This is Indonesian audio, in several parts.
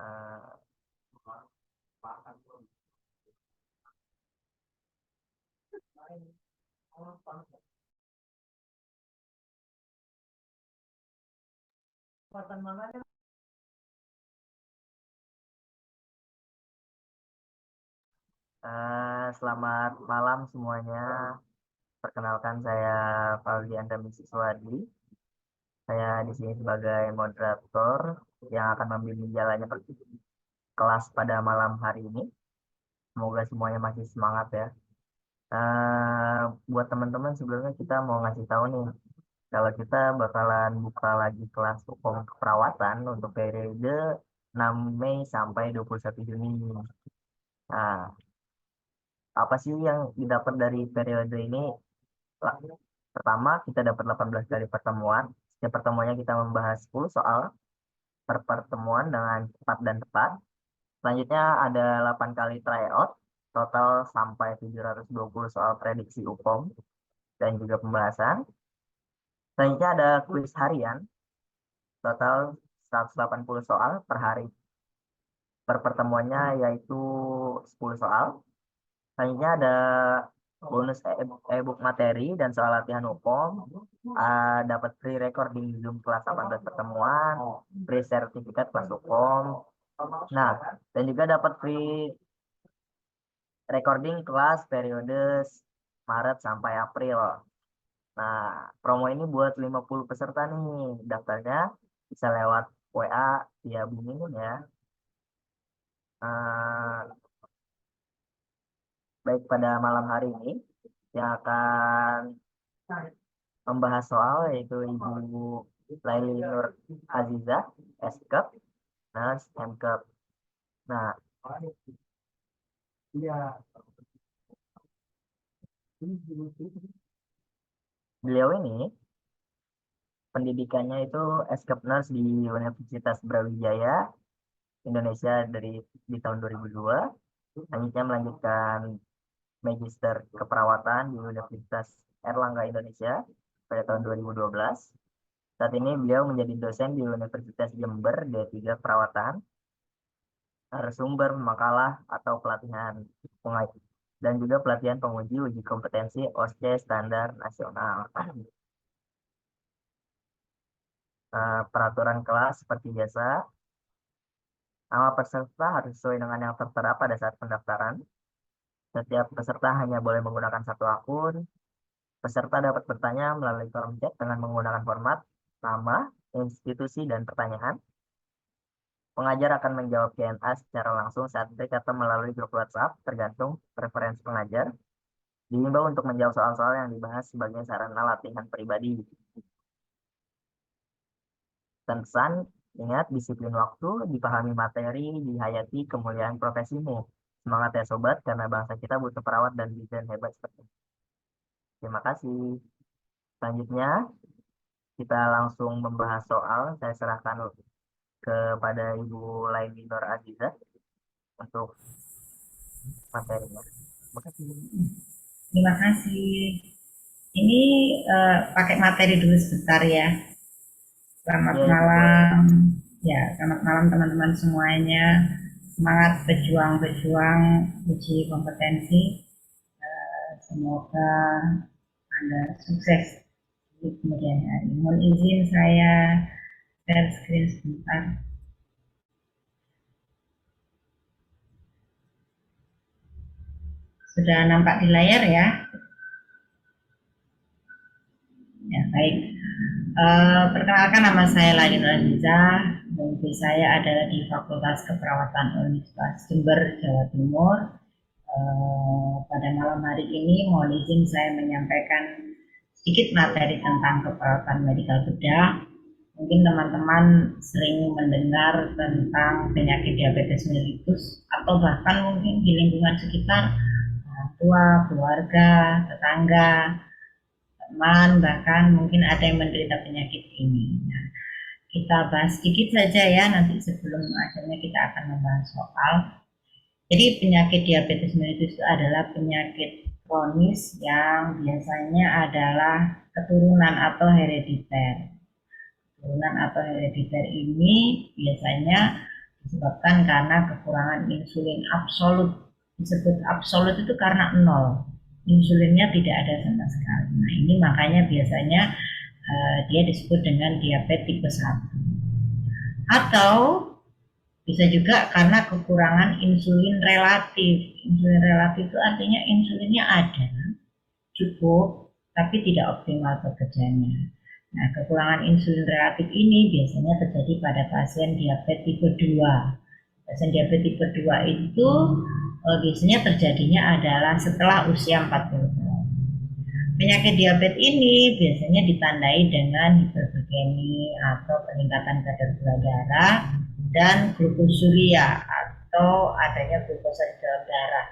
Eh, Selamat malam semuanya. Perkenalkan saya Faldi Andamisi Suwadi. Saya di sini sebagai moderator yang akan membimbing jalannya kelas pada malam hari ini. Semoga semuanya masih semangat ya. Buat teman-teman sebelumnya kita mau ngasih tahu nih, kalau kita bakalan buka lagi kelas hukum keperawatan untuk periode 6 Mei sampai 21 Juni. Nah, apa sih yang didapat dari periode ini? Lah, pertama, kita dapat 18 kali pertemuan. Setiap pertemuannya kita membahas 10 soal per pertemuan dengan cepat dan tepat. Selanjutnya ada 8 kali tryout, total sampai 720 soal prediksi hukum dan juga pembahasan. Selanjutnya ada kuis harian, total 180 soal per hari. Per pertemuannya yaitu 10 soal. Selanjutnya ada bonus e-book materi dan soal latihan hukum. Dapat free recording Zoom kelas 18 pertemuan, free sertifikat kelas hukum. Nah, dan juga dapat free recording kelas periode Maret sampai April. Nah, promo ini buat 50 peserta nih. Daftarnya bisa lewat WA via Bu Mimin ya. Eh, Baik, pada malam hari ini yang akan membahas soal yaitu Ibu Laili Nur Azizah, SKEP, Nurse MKEP. Nah, beliau ini pendidikannya itu SKEP Nurse di Universitas Brawijaya, Indonesia di tahun 2002. Selanjutnya melanjutkan Magister Keperawatan di Universitas Erlangga Indonesia pada tahun 2012. Saat ini beliau menjadi dosen di Universitas Jember D3 Perawatan, narasumber makalah atau pelatihan pengaji dan juga pelatihan penguji uji kompetensi OSCE standar nasional. Peraturan kelas seperti biasa, nama peserta harus sesuai dengan yang tertera pada saat pendaftaran. Setiap peserta hanya boleh menggunakan satu akun. Peserta dapat bertanya melalui kolom chat dengan menggunakan format nama, institusi, dan pertanyaan. Pengajar akan menjawab Q&A secara langsung saat break atau melalui grup WhatsApp, tergantung preferensi pengajar. Diimbau untuk menjawab soal-soal yang dibahas sebagai sarana latihan pribadi. Pesan, ingat disiplin waktu, dipahami materi, dihayati kemuliaan profesimu. Semangat ya sobat, karena bangsa kita butuh perawat dan bidan hebat seperti ini. Terima kasih. Selanjutnya, kita langsung membahas soal. Saya serahkan kepada Ibu Laini Nur Azizah untuk materinya. Terima kasih. Terima kasih. Ini pakai materi dulu sebentar ya. Selamat Ya, Ibu boleh. malam. Ya, selamat malam teman-teman semuanya. Semangat berjuang-berjuang uji kompetensi. Semoga Anda sukses di kemudian hari. Mohon izin saya share screen sebentar. Sudah nampak di layar ya? Ya, baik. Perkenalkan, nama saya Ladin Aziza. Domisili saya adalah di Fakultas Keperawatan Universitas Jember, Jawa Timur. Pada malam hari ini mohon izin saya menyampaikan sedikit materi tentang keperawatan medikal bedah. Mungkin teman-teman sering mendengar tentang penyakit diabetes mellitus atau bahkan mungkin di lingkungan sekitar, orang tua, keluarga, tetangga, teman, bahkan mungkin ada yang menderita penyakit ini. Nah, kita bahas sedikit saja ya, nanti sebelum akhirnya kita akan membahas soal. Jadi penyakit diabetes mellitus itu adalah penyakit kronis yang biasanya adalah keturunan atau herediter. Keturunan atau herediter ini biasanya disebabkan karena kekurangan insulin absolut. Disebut absolut itu karena nol, insulinnya tidak ada sama sekali. Nah ini makanya biasanya dia disebut dengan diabetes tipe 1. Atau bisa juga karena kekurangan insulin relatif. Insulin relatif itu artinya insulinnya ada, cukup, tapi tidak optimal bekerjanya. Nah, kekurangan insulin relatif ini biasanya terjadi pada pasien diabetes tipe 2. Pasien diabetes tipe 2 itu biasanya terjadinya adalah setelah usia 40 tahun. Penyakit diabetes ini biasanya ditandai dengan hiperglikemi atau peningkatan kadar gula darah dan glukosuria atau adanya glukosa di dalam darah.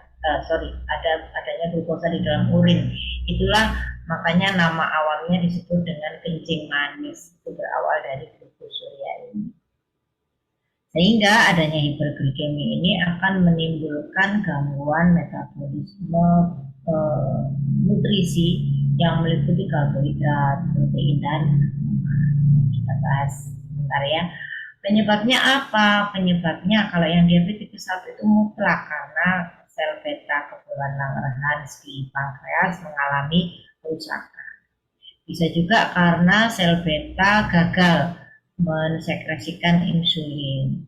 Adanya glukosa di dalam urin. Itulah makanya nama awalnya disebut dengan kencing manis. Itu berawal dari glukosuria ini. Sehingga adanya hiperglikemi ini akan menimbulkan gangguan metabolisme nutrisi yang meliputi karbohidrat, protein, dan kita bahas sebentar ya. Penyebabnya apa? Penyebabnya kalau yang diabetes tipe 1 itu mutlak karena sel beta kekebalan Langerhans di pankreas mengalami kerusakan. Bisa juga karena sel beta gagal mensekresikan insulin.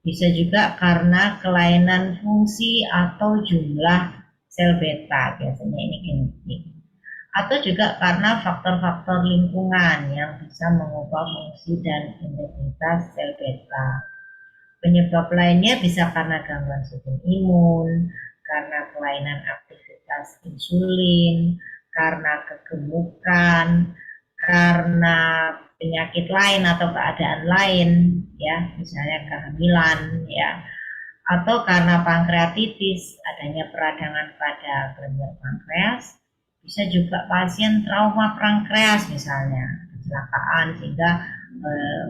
Bisa juga karena kelainan fungsi atau jumlah sel beta, biasanya ini genetik. Atau juga karena faktor-faktor lingkungan yang bisa mengubah fungsi dan integritas sel beta. Penyebab lainnya bisa karena gangguan sistem imun, karena kelainan aktivitas insulin, karena kegemukan, karena penyakit lain atau keadaan lain, ya, misalnya kehamilan, ya, atau karena pankreatitis, adanya peradangan pada kelenjar pankreas. Bisa juga pasien trauma pankreas misalnya, kecelakaan sehingga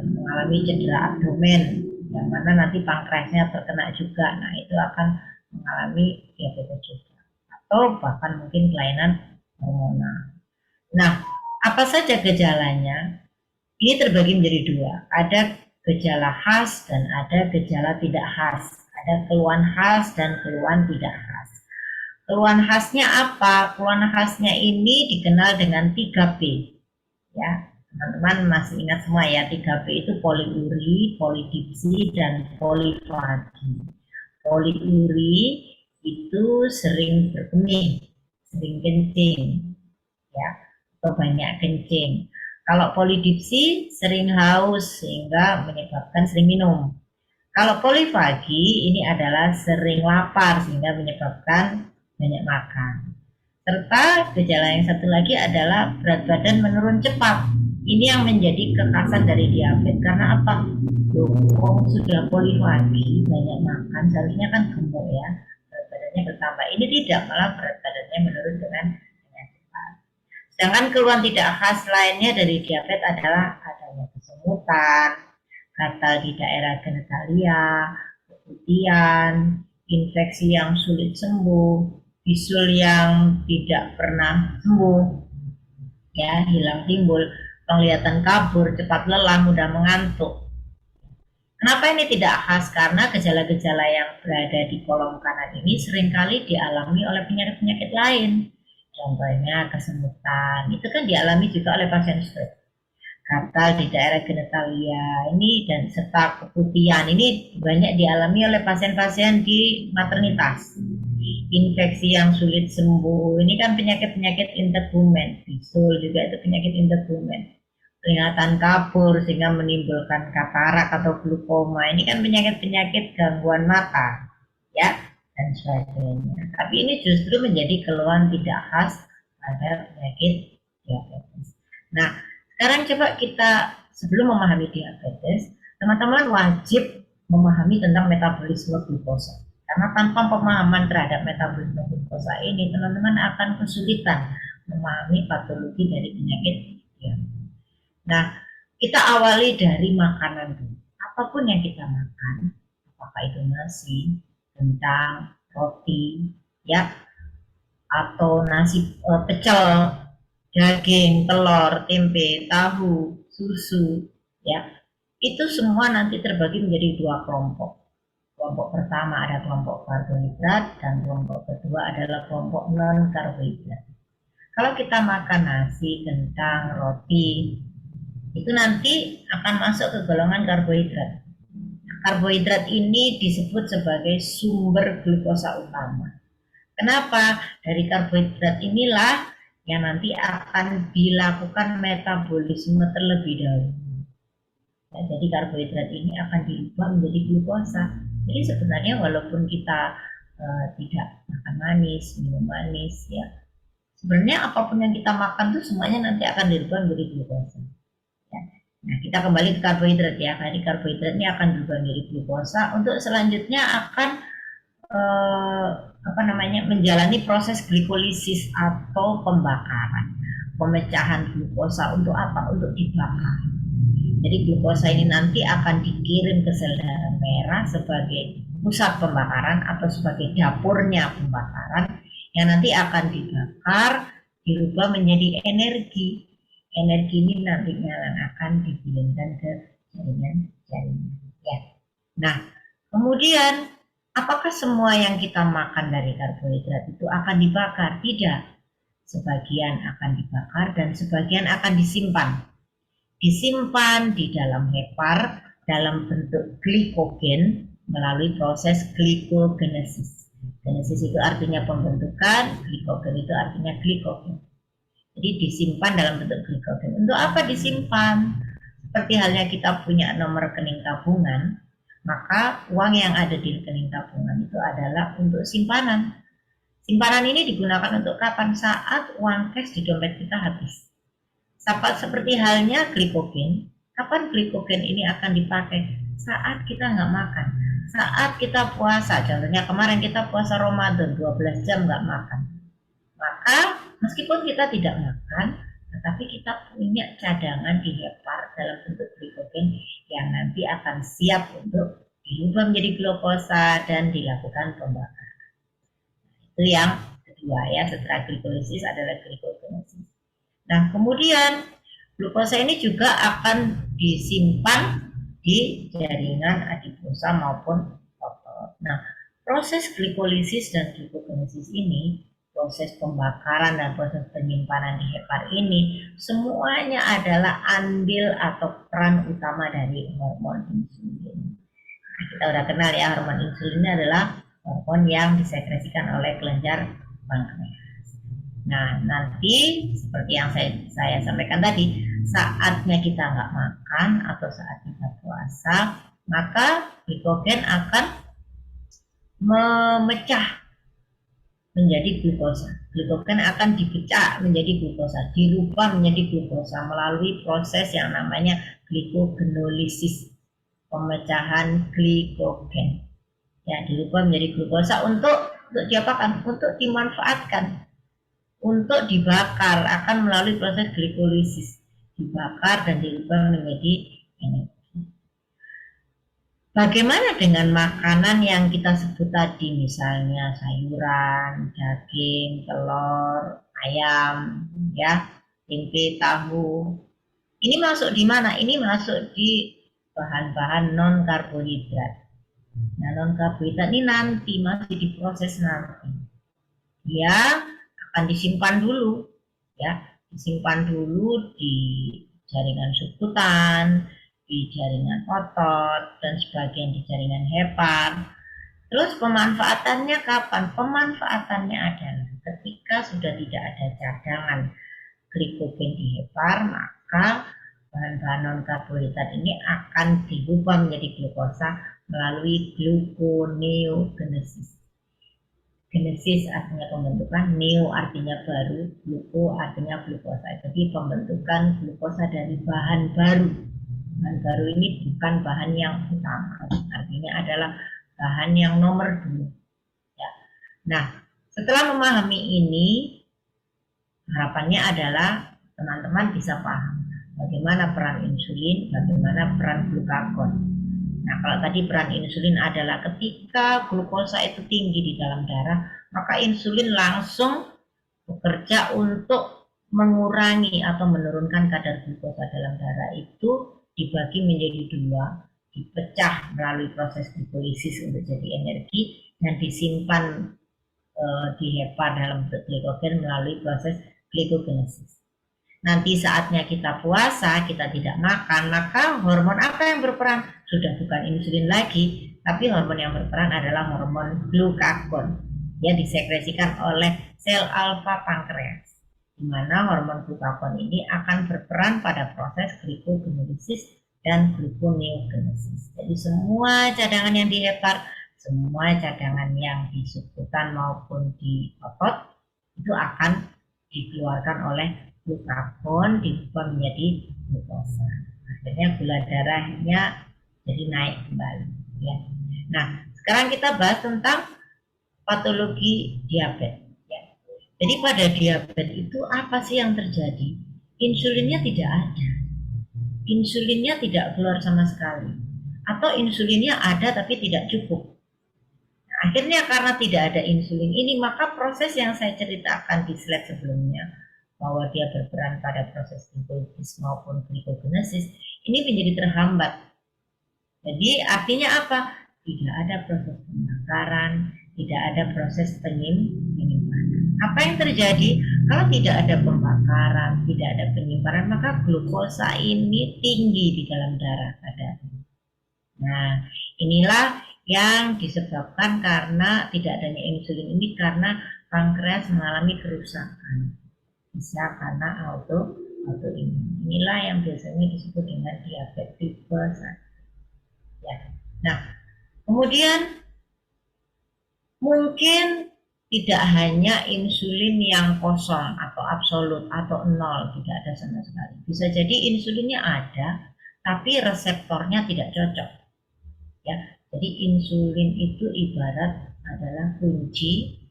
mengalami cedera abdomen, yang mana nanti pankreasnya terkena juga. Nah itu akan mengalami diabetes juga, atau bahkan mungkin kelainan hormonal. Nah, apa saja gejalanya? Ini terbagi menjadi dua. Ada gejala khas dan ada gejala tidak khas. Ada keluhan khas dan keluhan tidak khas. Keluhan khasnya apa? Keluhan khasnya ini dikenal dengan 3P. Ya, teman-teman masih ingat semua ya, 3P itu poliuri, polidipsi, dan polifagi. Poliuri itu sering berkemih, sering kencing, ya, atau banyak kencing. Kalau polidipsi sering haus sehingga menyebabkan sering minum. Kalau polifagi ini adalah sering lapar sehingga menyebabkan banyak makan. Serta gejala yang satu lagi adalah berat badan menurun cepat. Ini yang menjadi kekhasan dari diabetes. Karena apa? Loh, sudah polifagi, banyak makan, seharusnya kan gemuk ya, berat badannya bertambah. Ini tidak, malah berat badannya menurun dengan cepat. Sedangkan keluhan tidak khas lainnya dari diabetes adalah adanya kesemutan, gatal di daerah genitalia, keputihan, infeksi yang sulit sembuh, bisul yang tidak pernah sembuh, ya, hilang timbul, penglihatan kabur, cepat lelah, mudah mengantuk. Kenapa ini tidak khas? Karena gejala-gejala yang berada di kolom kanan ini seringkali dialami oleh penyakit-penyakit lain. Contohnya kesemutan, itu kan dialami juga oleh pasien stroke. Gatal di daerah genitalia ini dan serta keputihan ini banyak dialami oleh pasien-pasien di maternitas. Infeksi yang sulit sembuh ini kan penyakit-penyakit intergumen, bisul juga itu penyakit intergumen. Peringatan kabur sehingga menimbulkan katarak atau glaukoma, ini kan penyakit-penyakit gangguan mata, ya, dan sebagainya. Tapi ini justru menjadi keluhan tidak khas pada penyakit diabetes. Nah, sekarang coba kita, sebelum memahami diabetes, teman-teman wajib memahami tentang metabolisme glukosa. Karena tanpa pemahaman terhadap metabolisme glukosa ini, teman-teman akan kesulitan memahami patologi dari penyakit diabetes. Nah, kita awali dari makanan dulu. Apapun yang kita makan, apakah itu nasi, kentang, roti, ya, atau nasi pecel, daging, telur, tempe, tahu, susu, ya, itu semua nanti terbagi menjadi dua kelompok. Kelompok pertama ada kelompok karbohidrat dan kelompok kedua adalah kelompok non karbohidrat. Kalau kita makan nasi, kentang, roti, itu nanti akan masuk ke golongan karbohidrat. Karbohidrat ini disebut sebagai sumber glukosa utama. Kenapa? Dari karbohidrat inilah yang nanti akan dilakukan metabolisme terlebih dahulu. Ya, jadi karbohidrat ini akan diubah menjadi glukosa. Jadi sebenarnya walaupun kita tidak makan manis, minum manis, ya sebenarnya apapun yang kita makan tuh semuanya nanti akan dirubah menjadi glukosa. Ya. Nah, kita kembali ke karbohidrat ya. Jadi karbohidrat ini akan berubah menjadi glukosa. Untuk selanjutnya akan menjalani proses glikolisis atau pembakaran, pemecahan glukosa. Untuk apa? Untuk dibakar. Jadi glukosa ini nanti akan dikirim ke sel darah merah sebagai pusat pembakaran atau sebagai dapurnya pembakaran yang nanti akan dibakar, dirubah menjadi energi. Energi ini nantinya akan dikirimkan ke jaringan-jaringan. Ya. Nah, kemudian apakah semua yang kita makan dari karbohidrat itu akan dibakar? Tidak. Sebagian akan dibakar dan sebagian akan disimpan. Disimpan di dalam hepar dalam bentuk glikogen melalui proses glikogenesis. Genesis itu artinya pembentukan, glikogen itu artinya glikogen. Jadi disimpan dalam bentuk glikogen. Untuk apa disimpan? Seperti halnya kita punya nomor rekening tabungan, maka uang yang ada di rekening tabungan itu adalah untuk simpanan. Simpanan ini digunakan untuk kapan? Saat uang cash di dompet kita habis. Seperti halnya glikogen, kapan glikogen ini akan dipakai? Saat kita nggak makan, saat kita puasa. Contohnya kemarin kita puasa Ramadan 12 jam nggak makan, maka meskipun kita tidak makan, tetapi kita punya cadangan di hepar dalam bentuk glikogen yang nanti akan siap untuk diubah menjadi glukosa dan dilakukan pembakaran. Itu yang kedua ya, setelah glikolisis adalah glikogenesis. Nah, kemudian glukosa ini juga akan disimpan di jaringan adiposa maupun otot. Nah, proses glikolisis dan glikogenesis ini, proses pembakaran dan proses penyimpanan di hepar ini, semuanya adalah andil atau peran utama dari hormon insulin. Nah, kita udah kenal ya, hormon insulin ini adalah hormon yang disekresikan oleh kelenjar pankreas. Nah, nanti seperti yang saya sampaikan tadi, saatnya kita nggak makan atau saat kita puasa, maka glikogen akan memecah menjadi glukosa. Glikogen akan dipecah menjadi glukosa, dirubah menjadi glukosa melalui proses yang namanya glikogenolisis, pemecahan glikogen. Ya, dirubah menjadi glukosa untuk diapakan? Untuk dimanfaatkan, untuk dibakar, akan melalui proses glikolisis, dibakar dan dirubah menjadi energi. Bagaimana dengan makanan yang kita sebut tadi, misalnya sayuran, daging, telur, ayam, ya, tempe, tahu. Ini masuk di mana? Ini masuk di bahan-bahan non karbohidrat. Nah, non karbohidrat ini nanti masih diproses nanti. Ya, akan disimpan dulu ya, disimpan dulu di jaringan subkutan, di jaringan otot dan sebagian di jaringan hepar. Terus pemanfaatannya kapan? Pemanfaatannya adalah ketika sudah tidak ada cadangan glikogen di hepar, maka bahan-bahan non karbohidrat ini akan dirubah menjadi glukosa melalui gluconeogenesis. Genesis artinya pembentukan, neo artinya baru, gluko artinya glukosa. Jadi pembentukan glukosa dari bahan baru. Bahan baru ini bukan bahan yang utama, artinya adalah bahan yang nomor 2. Ya. Nah, setelah memahami ini, harapannya adalah teman-teman bisa paham bagaimana peran insulin, bagaimana peran glukagon. Nah, kalau tadi peran insulin adalah ketika glukosa itu tinggi di dalam darah, maka insulin langsung bekerja untuk mengurangi atau menurunkan kadar glukosa dalam darah itu dibagi menjadi 2. dipecah melalui proses glikolisis untuk jadi energi dan disimpan di hepa dalam bentuk glikogen melalui proses glikogenesis. Nanti saatnya kita puasa, kita tidak makan, maka hormon apa yang berperan? Sudah bukan insulin lagi, tapi hormon yang berperan adalah hormon glukagon yang disekresikan oleh sel alfa pankreas, di mana hormon glukagon ini akan berperan pada proses glikogenesis dan gluconeogenesis. Jadi semua cadangan yang di hepar, semua cadangan yang di subkutan maupun di otot itu akan dikeluarkan oleh glukagon diubah menjadi glukosa. Akhirnya gula darahnya jadi naik kembali. Ya. Nah, sekarang kita bahas tentang patologi diabetes. Ya. Jadi pada diabetes itu apa sih yang terjadi? Insulinnya tidak ada. Insulinnya tidak keluar sama sekali. Atau insulinnya ada tapi tidak cukup. Nah, akhirnya karena tidak ada insulin ini, maka proses yang saya ceritakan di slide sebelumnya, bahwa dia berperan pada proses glikolisis maupun glikogenesis, ini menjadi terhambat. Jadi artinya apa? Tidak ada proses pembakaran, tidak ada proses penyimpanan. Apa yang terjadi? Kalau tidak ada pembakaran, tidak ada penyimpanan, maka glukosa ini tinggi di dalam darah pada. Nah, inilah yang disebabkan karena tidak adanya insulin ini, karena pankreas mengalami kerusakan. Bisa karena autoimun. Inilah yang biasanya disebut dengan diabetes tipe 1. Ya. Nah, kemudian mungkin tidak hanya insulin yang kosong atau absolut atau nol, tidak ada sama sekali. Bisa jadi insulinnya ada, tapi reseptornya tidak cocok. Ya, jadi insulin itu ibarat adalah kunci,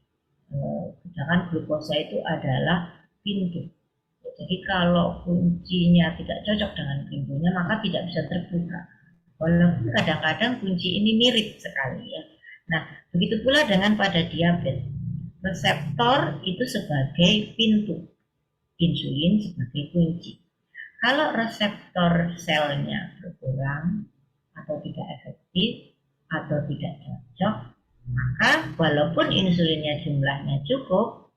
sedangkan glukosa itu adalah pintu. Jadi kalau kuncinya tidak cocok dengan pintunya, maka tidak bisa terbuka. Walaupun kadang-kadang kunci ini mirip sekali ya. Nah, begitu pula dengan pada diabetes. Reseptor itu sebagai pintu, insulin sebagai kunci. Kalau reseptor selnya berkurang atau tidak efektif atau tidak cocok, maka walaupun insulinnya jumlahnya cukup,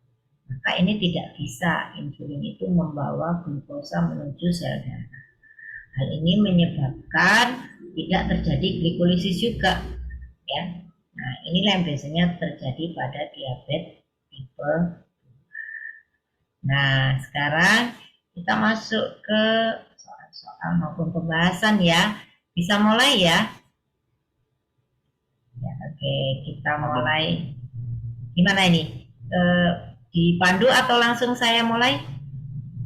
maka ini tidak bisa insulin itu membawa glukosa menuju sel darah. Hal ini menyebabkan tidak terjadi glikolisis juga, ya. Nah, inilah yang biasanya terjadi pada diabetes tipe. Nah, sekarang kita masuk ke soal-soal maupun pembahasan ya. Bisa mulai ya. Ya, oke, kita mulai. Gimana ini? Dipandu atau langsung saya mulai?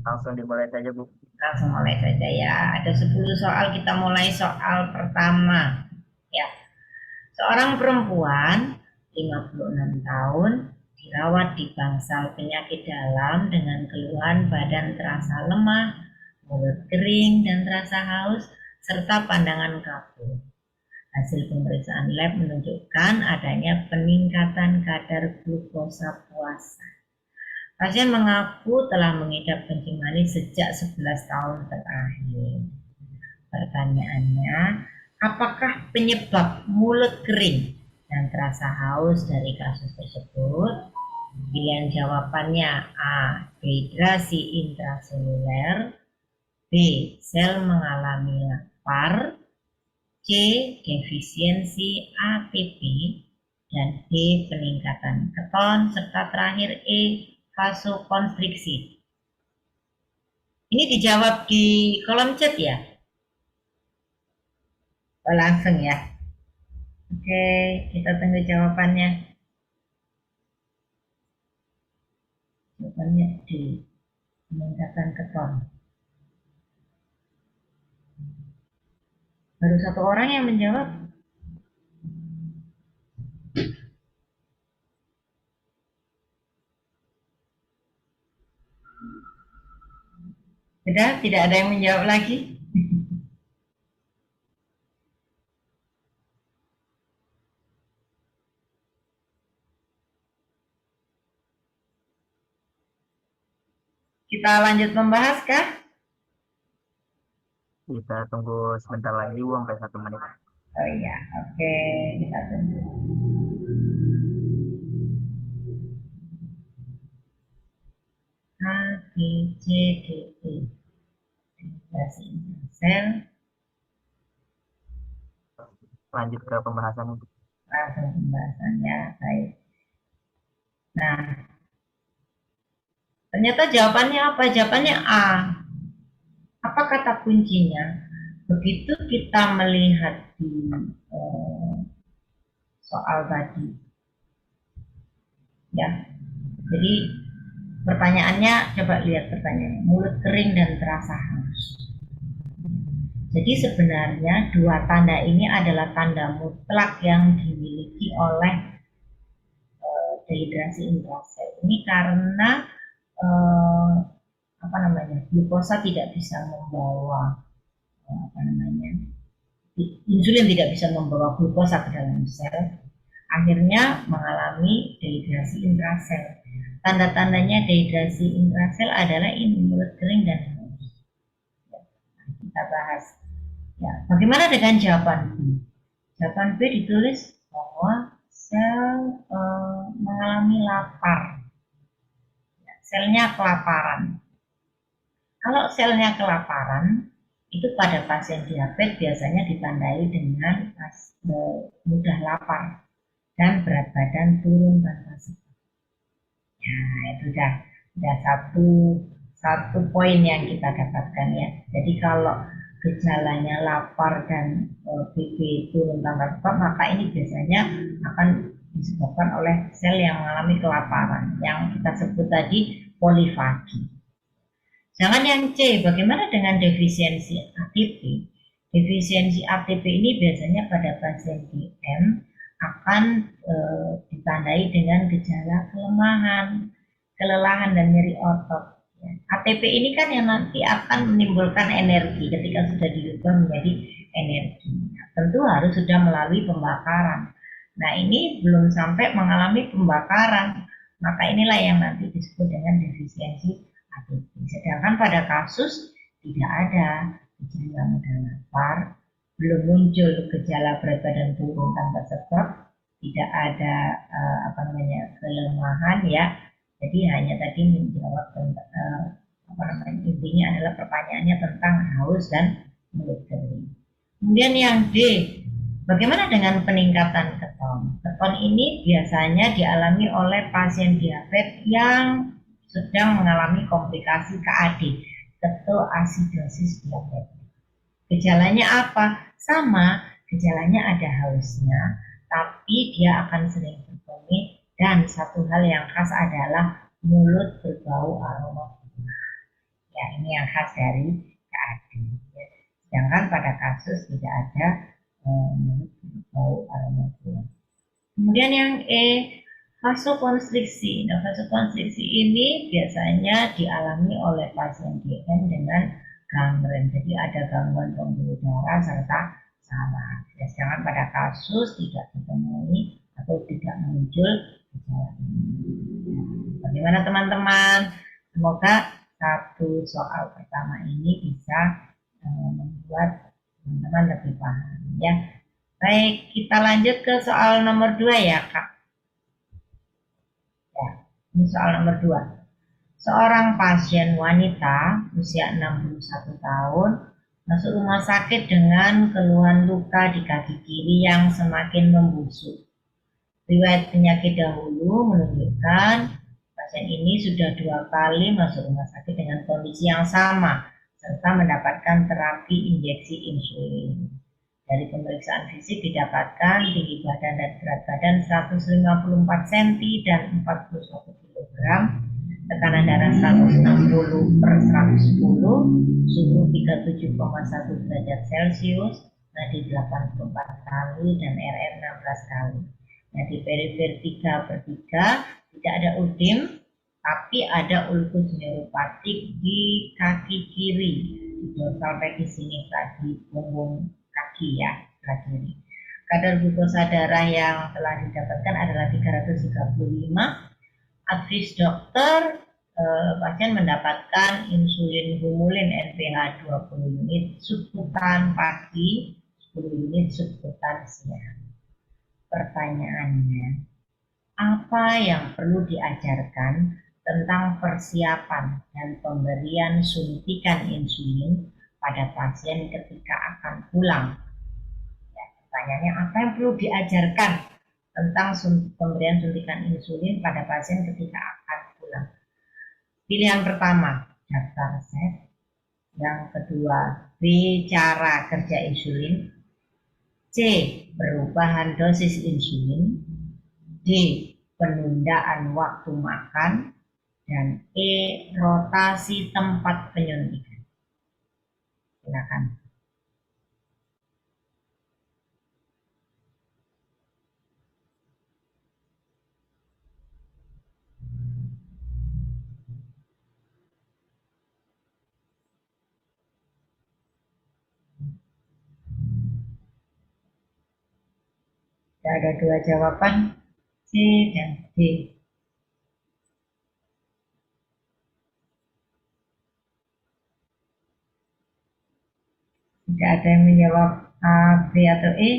Langsung dimulai saja, Bu. Langsung mulai saja ya. Ada 10 soal, kita mulai soal pertama. Ya. Seorang perempuan 56 tahun dirawat di bangsal penyakit dalam dengan keluhan badan terasa lemah, mulut kering dan terasa haus, serta pandangan kabur. Hasil pemeriksaan lab menunjukkan adanya peningkatan kadar glukosa puasa. Pasien mengaku telah mengidap kencing manis sejak 11 tahun terakhir. Pertanyaannya, apakah penyebab mulut kering dan terasa haus dari kasus tersebut? Pilihan jawabannya A. Dehidrasi intraseluler, B. Sel mengalami lapar, C. Defisiensi ATP, dan D. Peningkatan keton, serta terakhir E. Vasokonstriksi. Ini dijawab di kolom chat ya? Oh, langsung ya. Oke, kita tunggu jawabannya. Jawabannya D. Peningkatan keton. Baru satu orang yang menjawab. Sudah, tidak ada yang menjawab lagi. Kita lanjut membahas kah? Kita tunggu sebentar lagi, Bu, sampai 1 menit. Oh iya, oke, kita tunggu. A, B, C, D, E. Dehidrasi intrasel. Lanjut ke pembahasan. Langsung pembahasannya, baik. Nah, ternyata jawabannya apa? Jawabannya A. Apa kata kuncinya? Begitu kita melihat di eh, soal tadi, ya. Jadi pertanyaannya, coba lihat pertanyaannya. Mulut kering dan terasa haus. Jadi sebenarnya dua tanda ini adalah tanda mutlak yang dimiliki oleh dehidrasi intrasel. Ini karena eh, apa namanya, glukosa tidak bisa membawa apa namanya, insulin tidak bisa membawa glukosa ke dalam sel, akhirnya mengalami dehidrasi intrasel. Tanda-tandanya dehidrasi intrasel adalah ini, mulut kering dan haus. Kita bahas. Ya, bagaimana dengan jawaban B? Jawaban B ditulis bahwa sel mengalami lapar. Selnya kelaparan. Kalau selnya kelaparan, itu pada pasien diabetes biasanya ditandai dengan mudah lapar dan berat badan turun tanpa sebab. Nah, itu udah satu poin yang kita dapatkan ya. Jadi kalau gejalanya lapar dan BP turun tanpa sebab, maka ini biasanya akan disebabkan oleh sel yang mengalami kelaparan yang kita sebut tadi polifagi. Jangan yang C, bagaimana dengan defisiensi ATP? Defisiensi ATP ini biasanya pada pasien DM akan ditandai dengan gejala kelemahan, kelelahan dan nyeri otot. ATP ini kan yang nanti akan menimbulkan energi ketika sudah diubah menjadi energi. Nah, tentu harus sudah melalui pembakaran. Nah, ini belum sampai mengalami pembakaran, maka inilah yang nanti disebut dengan defisiensi ATP. Sedangkan pada kasus tidak ada gejala mudah lapar, belum muncul gejala berat badan turun tanpa sebab, tidak ada apa namanya, kelemahan ya. Jadi hanya tadi menjawab tentang apa namanya, intinya adalah pertanyaannya tentang haus dan mulut kering. Kemudian yang D, bagaimana dengan peningkatan keton? Keton ini biasanya dialami oleh pasien diabetes yang sedang mengalami komplikasi KAD, ketoasidosis diabetes. Gejalanya apa? Sama, gejalanya ada hausnya, tapi dia akan sering bervomit dan satu hal yang khas adalah mulut berbau aroma bunga. Ya, ini yang khas dari KAD. Sedangkan pada kasus tidak ada mulut berbau aroma bunga. Kemudian yang E, vasokonstriksi. Nah, vasokonstriksi ini biasanya dialami oleh pasien DM dengan gangren. Jadi ada gangguan pembuluh darah serta saraf. Ya, sedangkan pada kasus tidak ditemui atau tidak muncul gejala ini. Bagaimana teman-teman? Semoga satu soal pertama ini bisa membuat teman-teman lebih paham ya. Baik, kita lanjut ke soal nomor 2 ya, Kak. Ya, ini soal nomor 2. Seorang pasien wanita usia 61 tahun masuk rumah sakit dengan keluhan luka di kaki kiri yang semakin membusuk. Riwayat penyakit dahulu menunjukkan pasien ini sudah 2 kali masuk rumah sakit dengan kondisi yang sama serta mendapatkan terapi injeksi insulin. Dari pemeriksaan fisik didapatkan tinggi badan dan berat badan 154 cm dan 41 kg, tekanan darah 160 per 110, suhu 37,1 derajat Celcius, nadi 84 kali dan RR 16 kali. Nadi perifer 3 per 3, tidak ada udim, tapi ada ulkus neuropatik di kaki kiri, di dorsal pekis ini tadi punggung kaki ya, kaki. Kadar glukosa darah yang telah didapatkan adalah 335. Advis dokter, pasien mendapatkan insulin humulin NPH 20 unit subkutan pagi unit substansia. Pertanyaannya, apa yang perlu diajarkan tentang persiapan dan pemberian suntikan insulin pada pasien ketika akan pulang? Ya, pertanyaannya, apa yang perlu diajarkan tentang pemberian suntikan insulin pada pasien ketika akan pulang? Pilihan pertama, daftar resep. Yang kedua, B, cara kerja insulin. C, perubahan dosis insulin. D, penundaan waktu makan. Dan E, rotasi tempat penyuntikan. Silakan. Ada dua jawaban, C dan D. Tidak ada yang menjawab A, B, atau E.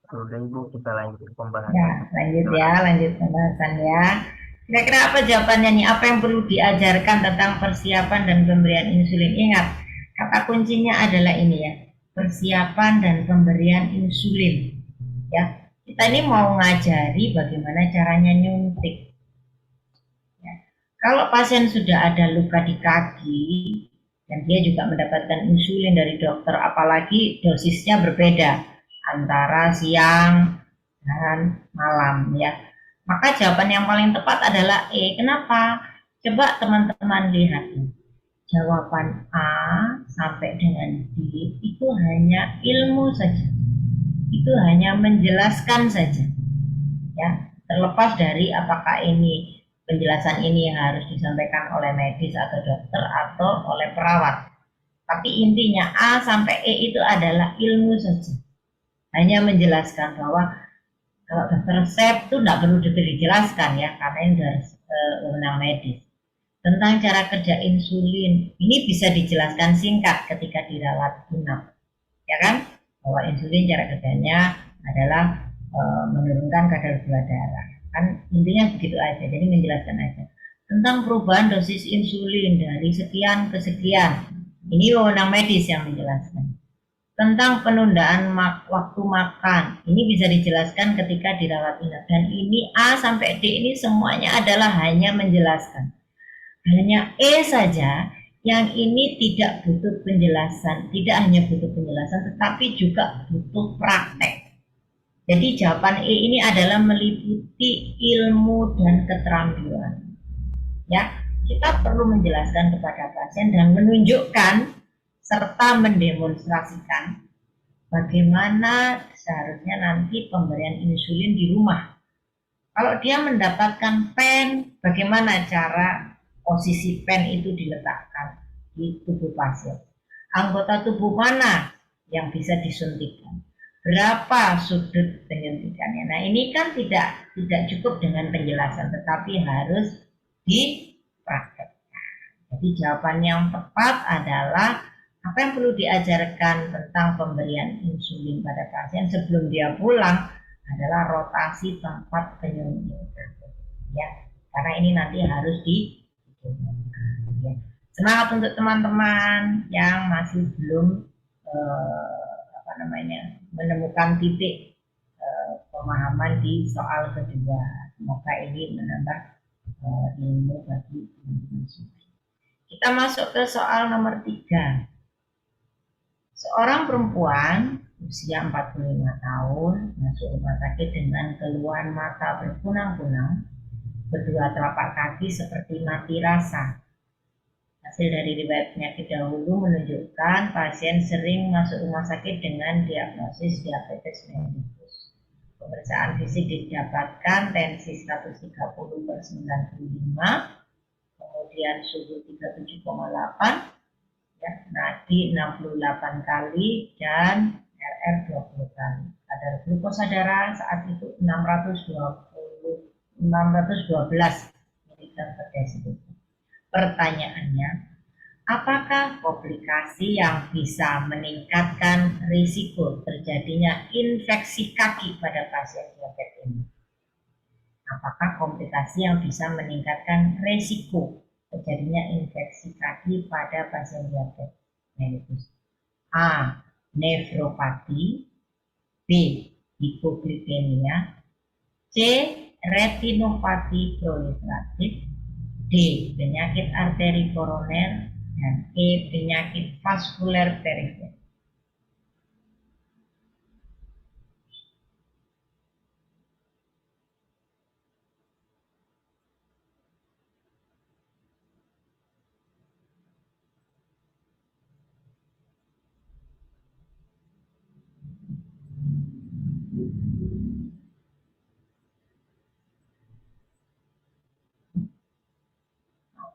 Sudah Ibu, kita lanjut Ya, pembahasan. lanjut pembahasan ya. Kira-kira apa jawabannya nih? Apa yang perlu diajarkan tentang persiapan dan pemberian insulin? Ingat, kata kuncinya adalah ini ya, persiapan dan pemberian insulin. Ya, kita ini mau ngajari bagaimana caranya nyuntik. Ya. Kalau pasien sudah ada luka di kaki dan dia juga mendapatkan insulin dari dokter, apalagi dosisnya berbeda antara siang dan malam ya. Maka jawaban yang paling tepat adalah E. Kenapa? Coba teman-teman lihat. Jawaban A sampai dengan D itu hanya ilmu saja. Itu hanya menjelaskan saja. Ya, terlepas dari apakah ini penjelasan ini yang harus disampaikan oleh medis atau dokter atau oleh perawat. Tapi intinya A sampai E itu adalah ilmu saja. Hanya menjelaskan bahwa kalau dokter resep itu tidak perlu dijelaskan ya, karena ini sudah wewenang medis. Tentang cara kerja insulin, ini bisa dijelaskan singkat ketika dirawat inap, ya kan? Bahwa insulin cara kerjanya adalah menurunkan kadar gula darah. Kan intinya begitu aja, jadi menjelaskan aja. Tentang perubahan dosis insulin dari sekian ke sekian, ini wewenang medis yang menjelaskan. Tentang penundaan waktu makan, ini bisa dijelaskan ketika dirawat inap. Dan ini A sampai D ini semuanya adalah hanya menjelaskan. Hanya E saja yang ini tidak butuh penjelasan, tidak hanya butuh penjelasan tetapi juga butuh praktek. Jadi jawaban E ini adalah meliputi ilmu dan keterampilan. Ya, kita perlu menjelaskan kepada pasien dan menunjukkan serta mendemonstrasikan bagaimana seharusnya nanti pemberian insulin di rumah. Kalau dia mendapatkan pen, bagaimana cara posisi pen itu diletakkan di tubuh pasien. Anggota tubuh mana yang bisa disuntikkan? Berapa sudut penyuntikannya? Nah, ini kan tidak cukup dengan penjelasan, tetapi harus dipraktekkan. Jadi jawaban yang tepat adalah apa yang perlu diajarkan tentang pemberian insulin pada pasien sebelum dia pulang adalah rotasi tempat penyuntikan. Ya, karena ini nanti harus ya. Semangat untuk teman-teman yang masih belum menemukan titik pemahaman di soal kedua. Semoga ini menambah ilmu bagi teman-teman semua. Kita masuk ke soal nomor 3. Seorang perempuan usia 45 tahun masuk rumah sakit dengan keluhan mata berkunang-kunang kedua telapak kaki seperti mati rasa. Hasil dari riwayat penyakit dahulu menunjukkan pasien sering masuk rumah sakit dengan diagnosis diabetes mellitus. Pemeriksaan fisik didapatkan tensi 130/95, kemudian suhu 37,8, ya, nadi 68 kali dan RR 20 kali. Kadar glukosa darah saat itu 612 mg per desiliter. Pertanyaannya, apakah komplikasi yang bisa meningkatkan risiko terjadinya infeksi kaki pada pasien diabetes ini? Apakah komplikasi yang bisa meningkatkan risiko terjadinya infeksi kaki pada pasien diabetes? A. Nefropati. B. Hipoglikemia. C. Retinopati proliferatif. D. Penyakit arteri koroner. Dan E. Penyakit vaskuler perifer.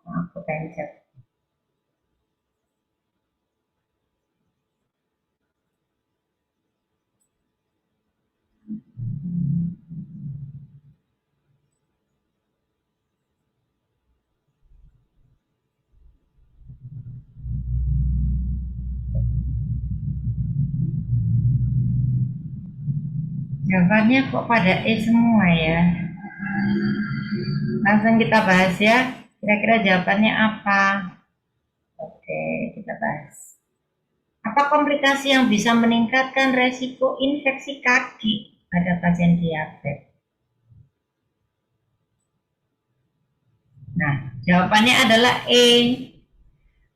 Aku pencet. Jawabannya kok pada E semua ya. Langsung kita bahas ya. Kira-kira jawabannya apa? Oke, kita bahas. Apa komplikasi yang bisa meningkatkan resiko infeksi kaki pada pasien diabetes? Nah, jawabannya adalah E.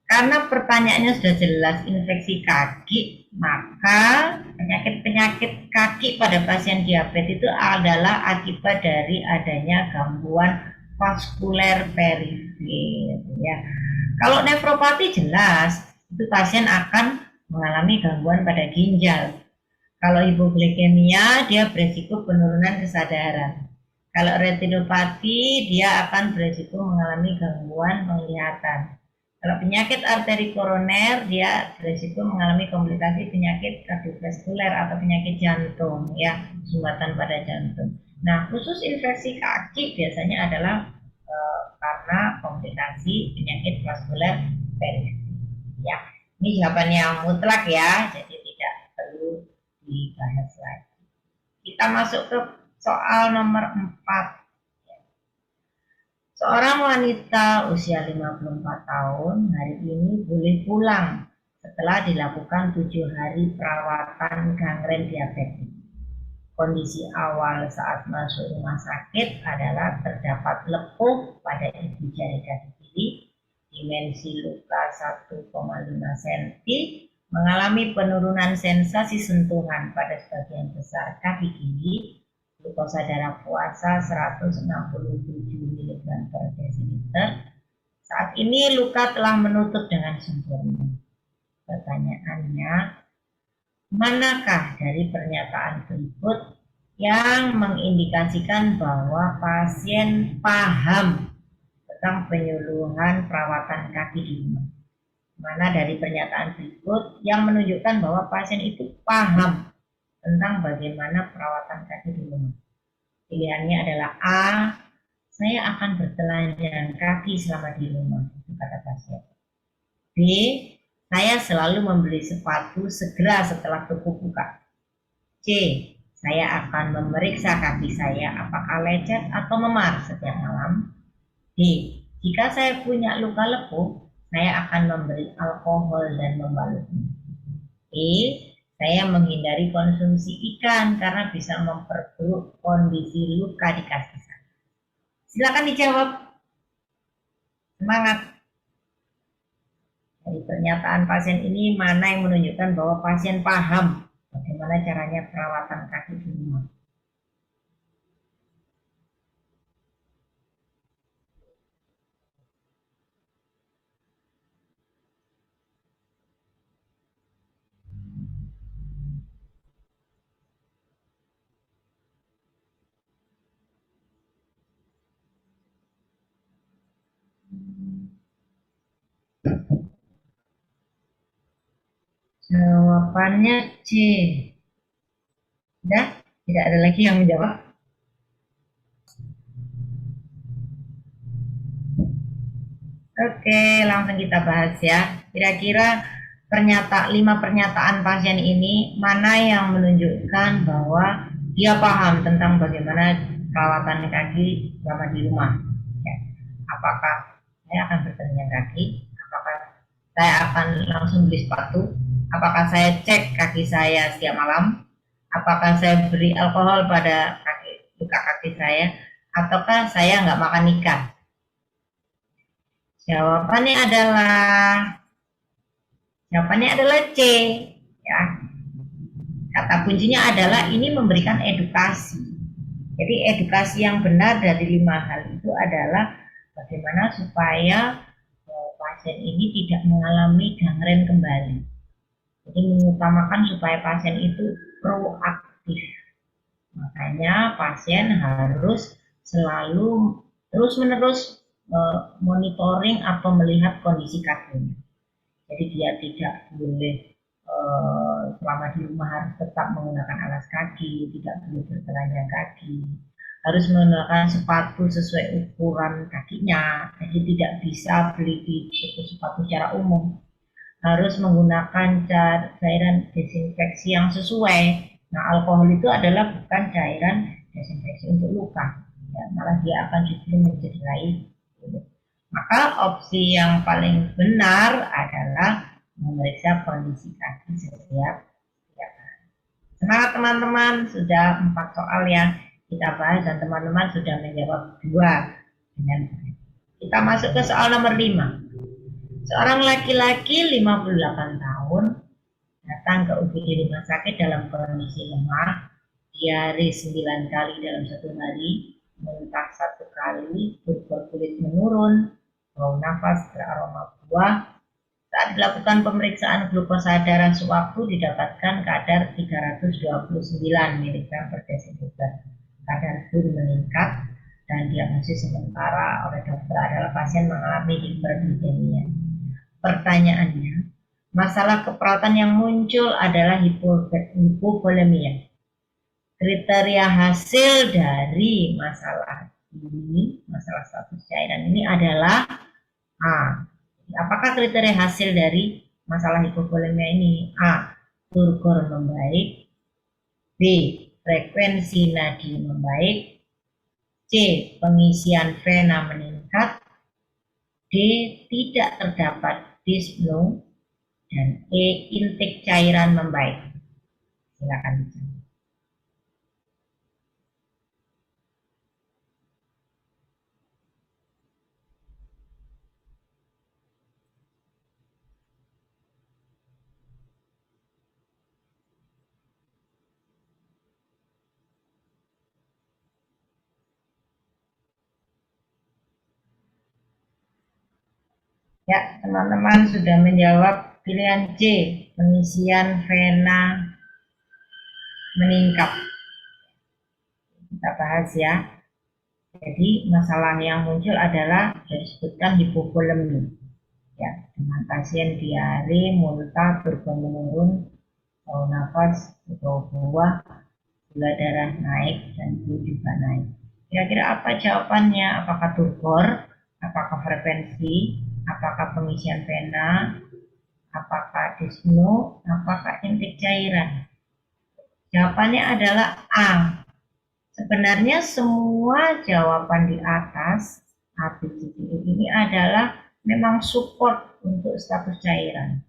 Karena pertanyaannya sudah jelas infeksi kaki, maka penyakit-penyakit kaki pada pasien diabetes itu adalah akibat dari adanya gangguan vaskuler perifer ya. Kalau nefropati jelas itu pasien akan mengalami gangguan pada ginjal. Kalau hipoglikemia dia beresiko penurunan kesadaran. Kalau retinopati dia akan beresiko mengalami gangguan penglihatan. Kalau penyakit arteri koroner dia beresiko mengalami komplikasi penyakit kardiovaskuler atau penyakit jantung ya, sumbatan pada jantung. Nah, khusus infeksi kaki biasanya adalah karena komplikasi penyakit vaskuler perifer. Ya, ini jawaban yang mutlak ya, jadi tidak perlu dibahas lagi. Kita masuk ke soal nomor 4. Seorang wanita usia 54 tahun hari ini boleh pulang setelah dilakukan 7 hari perawatan gangren diabetes. Kondisi awal saat masuk rumah sakit adalah terdapat lepuh pada ibu jari kaki kiri, dimensi luka 1,5 cm, mengalami penurunan sensasi sentuhan pada sebagian besar kaki kiri, glukosa darah puasa 167 mg per desiliter. Saat ini luka telah menutup dengan sempurna. Pertanyaannya, manakah dari pernyataan berikut yang mengindikasikan bahwa pasien paham tentang penyuluhan perawatan kaki di rumah? Mana dari pernyataan berikut yang menunjukkan bahwa pasien itu paham tentang bagaimana perawatan kaki di rumah? Pilihannya adalah A. Saya akan bertelanjang kaki selama di rumah, kata pasien. B. Saya selalu membeli sepatu segera setelah toko buka. C. Saya akan memeriksa kaki saya apakah lecet atau memar setiap malam. D. Jika saya punya luka lepuh, saya akan memberi alkohol dan membalutnya. E. Saya menghindari konsumsi ikan karena bisa memperburuk kondisi luka di kaki saya. Silakan dijawab. Semangat. Dari pernyataan pasien ini mana yang menunjukkan bahwa pasien paham bagaimana caranya perawatan kaki di rumah? Jawabannya C. Sudah? Tidak ada lagi yang menjawab? Oke, langsung kita bahas ya. Kira-kira 5 pernyataan pasien ini mana yang menunjukkan bahwa dia paham tentang bagaimana perawatan kaki selama di rumah? Ya. Apakah saya akan berjalan kaki? Apakah saya akan langsung beli sepatu? Apakah saya cek kaki saya setiap malam? Apakah saya beri alkohol pada luka kaki saya? Ataukah saya nggak makan ikan? Jawabannya adalah Jawabannya adalah C. Ya, kata kuncinya adalah ini memberikan edukasi. Jadi edukasi yang benar dari 5 hal itu adalah bagaimana supaya pasien ini tidak mengalami gangren kembali. Jadi mengutamakan supaya pasien itu proaktif. Makanya pasien harus selalu terus-menerus monitoring atau melihat kondisi kakinya. Jadi dia tidak boleh selama di rumah harus tetap menggunakan alas kaki, tidak boleh bertelanjang kaki, harus menggunakan sepatu sesuai ukuran kakinya, jadi tidak bisa beli di toko sepatu secara umum, harus menggunakan cairan desinfeksi yang sesuai. Nah, alkohol itu adalah bukan cairan desinfeksi untuk luka, ya, malah dia akan justru mencederai kulit. Maka opsi yang paling benar adalah memeriksa kondisi kaki setiap hari. Semangat teman-teman, sudah 4 soal yang kita bahas dan teman-teman sudah menjawab 2 dengan baik. Kita masuk ke soal nomor 5. Seorang laki-laki 58 tahun datang ke UGD rumah sakit dalam kondisi lemah, diare 9 kali dalam 1 hari, muntah 1 kali, turgor kulit menurun, bau nafas beraroma buah. Saat dilakukan pemeriksaan glukosa darah sewaktu didapatkan kadar 329 mg per desiliter. Kadar pun meningkat dan diagnosis sementara oleh dokter adalah pasien mengalami hiperglikemia. Pertanyaannya, masalah keperawatan yang muncul adalah hipovolemia. Kriteria hasil dari masalah ini, masalah status cairan ini adalah A. Apakah kriteria hasil dari masalah hipovolemia ini? A. Turgor membaik. B. Frekuensi nadi membaik. C. Pengisian vena meningkat. D. Tidak terdapat dyspnea. Dan E. Intake cairan membaik. Silakan dijawab. Ya, teman-teman sudah menjawab pilihan C, pengisian vena meningkat. Kita bahas ya. Jadi masalah yang muncul adalah disebutkan hipovolemia. Ya, dengan pasien diare, muntah, turgor menurun, bau nafas, bau buah, gula darah naik dan suhu juga naik. Kira-kira apa jawabannya? Apakah turgor? Apakah frekuensi? Apakah pengisian vena? Apakah dyspnea? Apakah intake cairan? Jawabannya adalah A. Sebenarnya semua jawaban di atas A, B, C, D, E ini adalah memang support untuk status cairan.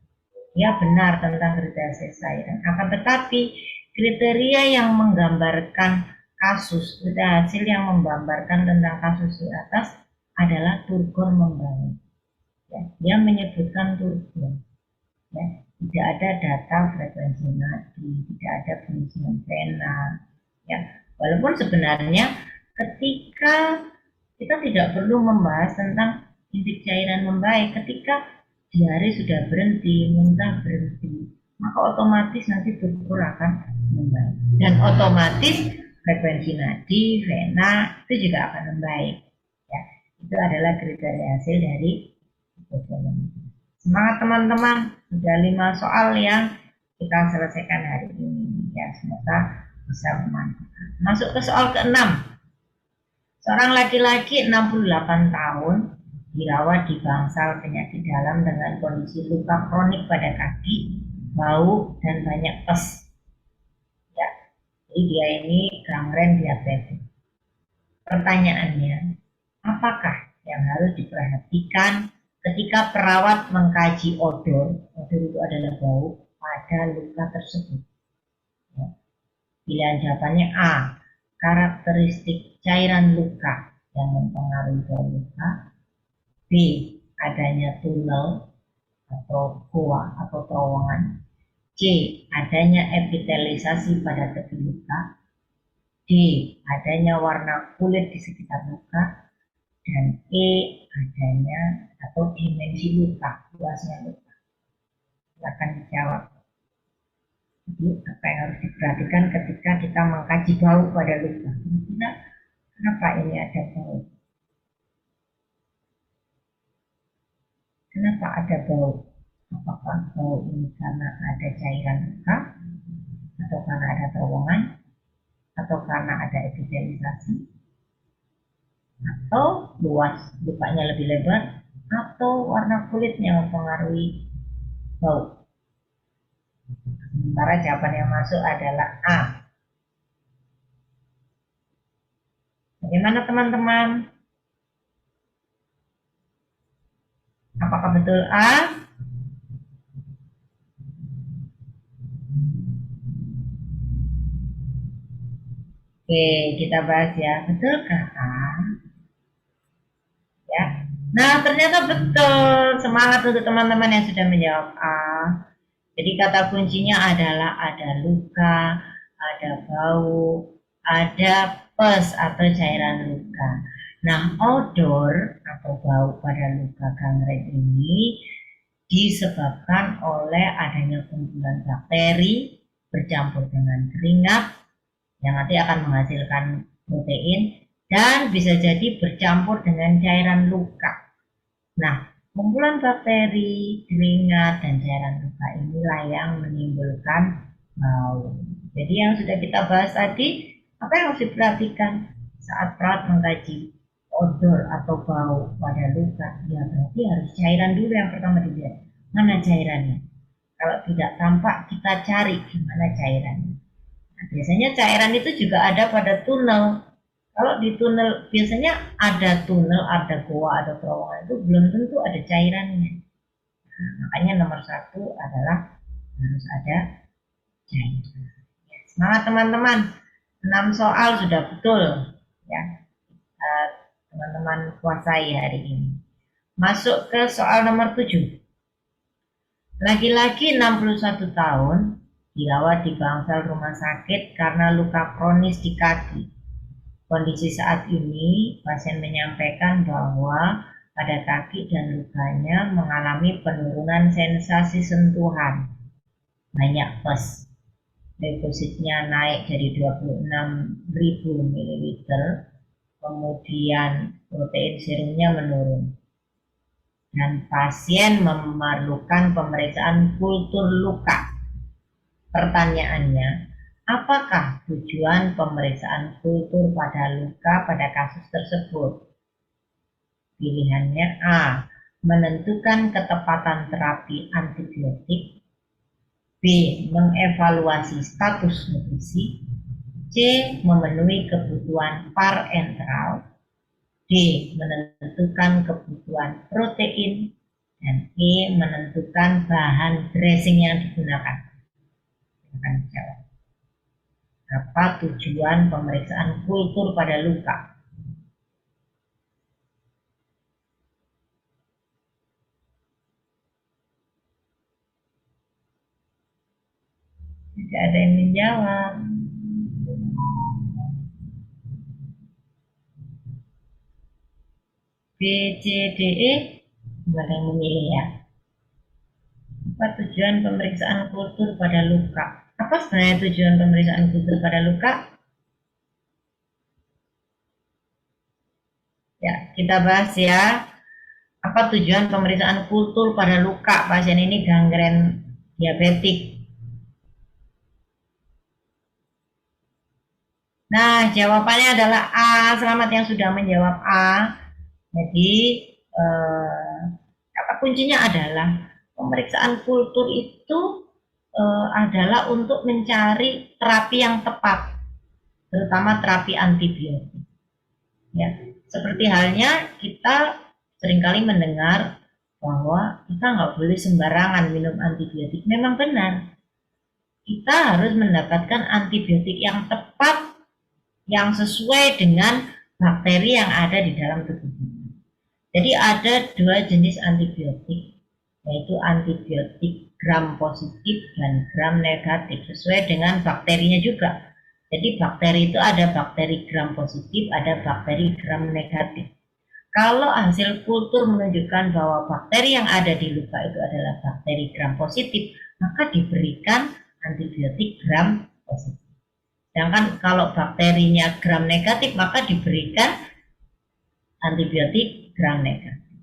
Dia benar tentang kriteria cairan. Akan tetapi kriteria yang menggambarkan kasus, kriteria hasil yang menggambarkan tentang kasus di atas adalah turgor membaik. Ya, dia menyebutkan turgor. Ya, tidak ada data frekuensi nadi, tidak ada pengisian vena. Ya, walaupun sebenarnya ketika kita tidak perlu membahas tentang intake cairan membaik, ketika diare sudah berhenti, muntah berhenti, maka otomatis nanti turgor akan membaik dan otomatis frekuensi nadi, vena itu juga akan membaik. Ya, itu adalah kriteria hasil dari hipovolemia. Semangat teman-teman, sudah 5 soal yang kita selesaikan hari ini ya, semoga bisa bermanfaat. Masuk ke soal ke-6. Seorang laki-laki 68 tahun dirawat di bangsal penyakit dalam dengan kondisi luka kronik pada kaki, bau, dan banyak pes. Ya, jadi dia ini gangren diabetes. Pertanyaannya, apakah yang harus diperhatikan ketika perawat mengkaji odor? Odor itu adalah bau pada luka tersebut. Ya. Pilihan jawabannya A, karakteristik cairan luka yang mempengaruhi bau luka. B, adanya tunnel atau gua atau terowongan. C, adanya epitelisasi pada tepi luka. D, adanya warna kulit di sekitar luka. Dan E, adanya atau dimensi luka, luasnya luka. Silakan dijawab. Jadi apa yang harus diperhatikan ketika kita mengkaji bau pada luka? Kenapa ini ada bau? Kenapa ada bau? Apakah bau ini karena ada cairan luka, atau karena ada terowongan, atau karena ada epitelisasi, atau luas lukanya lebih lebar, atau warna kulitnya mempengaruhi bau? Sementara jawaban yang masuk adalah A. Bagaimana teman-teman? Apakah betul A? Oke, kita bahas ya. Betulkah A? Ya. Nah, ternyata betul. Semangat untuk teman-teman yang sudah menjawab A. Jadi kata kuncinya adalah ada luka, ada bau, ada pes atau cairan luka. Nah, odor atau bau pada luka gangren ini disebabkan oleh adanya kumpulan bakteri bercampur dengan keringat yang nanti akan menghasilkan protein dan bisa jadi bercampur dengan cairan luka. Nah, kumpulan bakteri, keringat, dan cairan luka inilah yang menimbulkan bau. Jadi yang sudah kita bahas tadi, apa yang harus diperhatikan saat perawat mengkaji odor atau bau pada luka? Ya berarti harus cairan dulu yang pertama dilihat. Mana cairannya? Kalau tidak tampak, kita cari gimana cairannya. Nah, biasanya cairan itu juga ada pada tunnel. Kalau di tunnel biasanya ada tunnel, ada goa, ada terowongan, itu belum tentu ada cairannya. Nah, makanya nomor 1 adalah harus ada cairan. Ya, semangat teman-teman. 6 soal sudah betul ya. Teman-teman kuasai hari ini. Masuk ke soal nomor 7. Laki-laki 61 tahun dirawat di bangsal rumah sakit karena luka kronis di kaki. Kondisi saat ini, pasien menyampaikan bahwa pada kaki dan lukanya mengalami penurunan sensasi sentuhan. Banyak pes. Leukositnya naik dari 26.000 ml, kemudian protein serumnya menurun. Dan pasien memerlukan pemeriksaan kultur luka. Pertanyaannya, apakah tujuan pemeriksaan kultur pada luka pada kasus tersebut? Pilihannya A, menentukan ketepatan terapi antibiotik. B, mengevaluasi status nutrisi. C, memenuhi kebutuhan parenteral. D, menentukan kebutuhan protein. Dan E, menentukan bahan dressing yang digunakan. Akan dijawab. Apa tujuan pemeriksaan kultur pada luka? Tidak ada yang menjawab. B, C, D, E. Tidak ada yang memilih ya. Apa tujuan pemeriksaan kultur pada luka? Apa sebenarnya tujuan pemeriksaan kultur pada luka? Ya, kita bahas ya. Apa tujuan pemeriksaan kultur pada luka? Pasien ini gangren diabetik. Nah, jawabannya adalah A. Selamat yang sudah menjawab A. Jadi, kata kuncinya adalah pemeriksaan kultur itu adalah untuk mencari terapi yang tepat, terutama terapi antibiotik. Ya, seperti halnya kita seringkali mendengar bahwa kita nggak boleh sembarangan minum antibiotik. Memang benar, kita harus mendapatkan antibiotik yang tepat, yang sesuai dengan bakteri yang ada di dalam tubuh kita. Jadi ada dua jenis antibiotik, yaitu antibiotik gram positif dan gram negatif, sesuai dengan bakterinya juga. Jadi bakteri itu ada bakteri gram positif, ada bakteri gram negatif. Kalau hasil kultur menunjukkan bahwa bakteri yang ada di luka itu adalah bakteri gram positif, maka diberikan antibiotik gram positif. Sedangkan kalau bakterinya gram negatif, maka diberikan antibiotik gram negatif.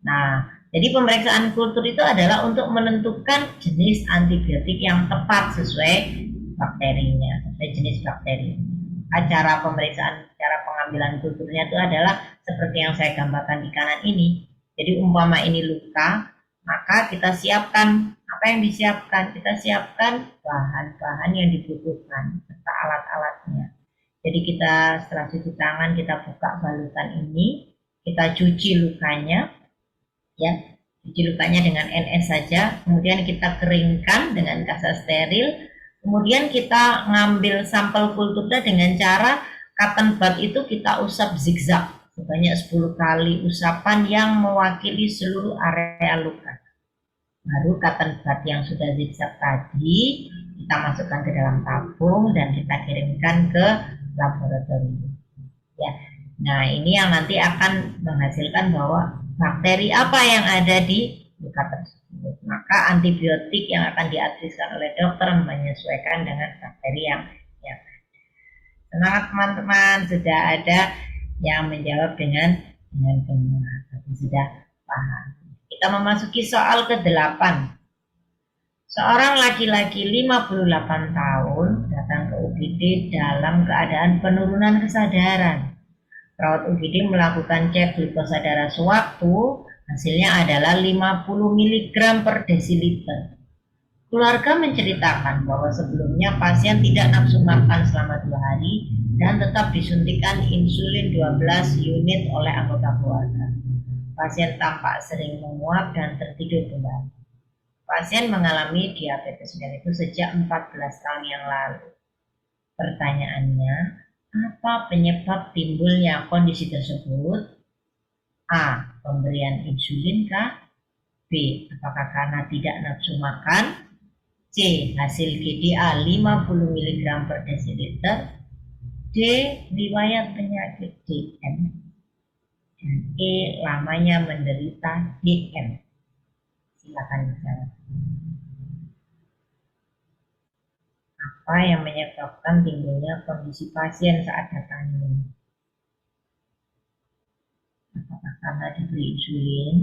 Nah, jadi pemeriksaan kultur itu adalah untuk menentukan jenis antibiotik yang tepat sesuai bakterinya, sesuai jenis bakteri. Cara pemeriksaan, cara pengambilan kulturnya itu adalah seperti yang saya gambarkan di kanan ini. Jadi umpama ini luka, maka kita siapkan apa yang disiapkan? Kita siapkan bahan-bahan yang dibutuhkan serta alat-alatnya. Jadi kita setelah cuci tangan, kita buka balutan ini, kita cuci lukanya, ya, cuci lukanya dengan NS saja, kemudian kita keringkan dengan kasa steril, kemudian kita ngambil sampel kulturnya dengan cara cotton bud itu kita usap zigzag sebanyak 10 kali usapan yang mewakili seluruh area luka. Baru cotton bud yang sudah zigzag tadi kita masukkan ke dalam tabung dan kita kirimkan ke laboratorium. Ya, nah ini yang nanti akan menghasilkan bahwa bakteri apa yang ada di luka tersebut. Maka antibiotik yang akan diadviskan oleh dokter menyesuaikan dengan bakteri yang semangat teman-teman, sudah ada yang menjawab dengan benar, sudah paham. Kita memasuki soal ke-8. Seorang laki-laki 58 tahun datang ke UGD dalam keadaan penurunan kesadaran. Perawat UGD melakukan cek glukosa darah sewaktu, hasilnya adalah 50 mg per desiliter. Keluarga menceritakan bahwa sebelumnya pasien tidak nafsu makan selama 2 hari dan tetap disuntikan insulin 12 unit oleh anggota keluarga. Pasien tampak sering menguap dan tertidur kembali. Pasien mengalami diabetes mellitus sejak 14 tahun yang lalu. Pertanyaannya, apa penyebab timbulnya kondisi tersebut? A. Pemberian insulin kah? B. Apakah karena tidak nafsu makan? C. Hasil GDA 50 mg per desiliter. D. Riwayat penyakit DM. Dan E. Lamanya menderita DM. Silakan dijawab. Apa yang menyebabkan timbulnya kondisi pasien saat datang ini? Apakah karena diberi insulin?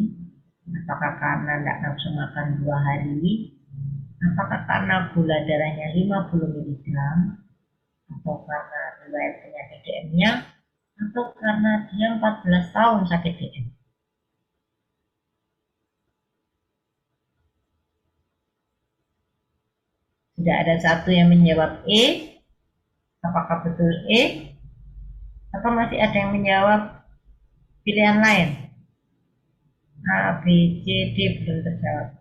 Apakah karena tidak nafsu makan 2 hari? Apakah karena gula darahnya 50 mg? Atau karena riwayat penyakit DM-nya? Atau karena dia 14 tahun sakit DM? Sudah ada satu yang menjawab E. Apakah betul E? Atau masih ada yang menjawab pilihan lain? A, B, C, D belum terjawab.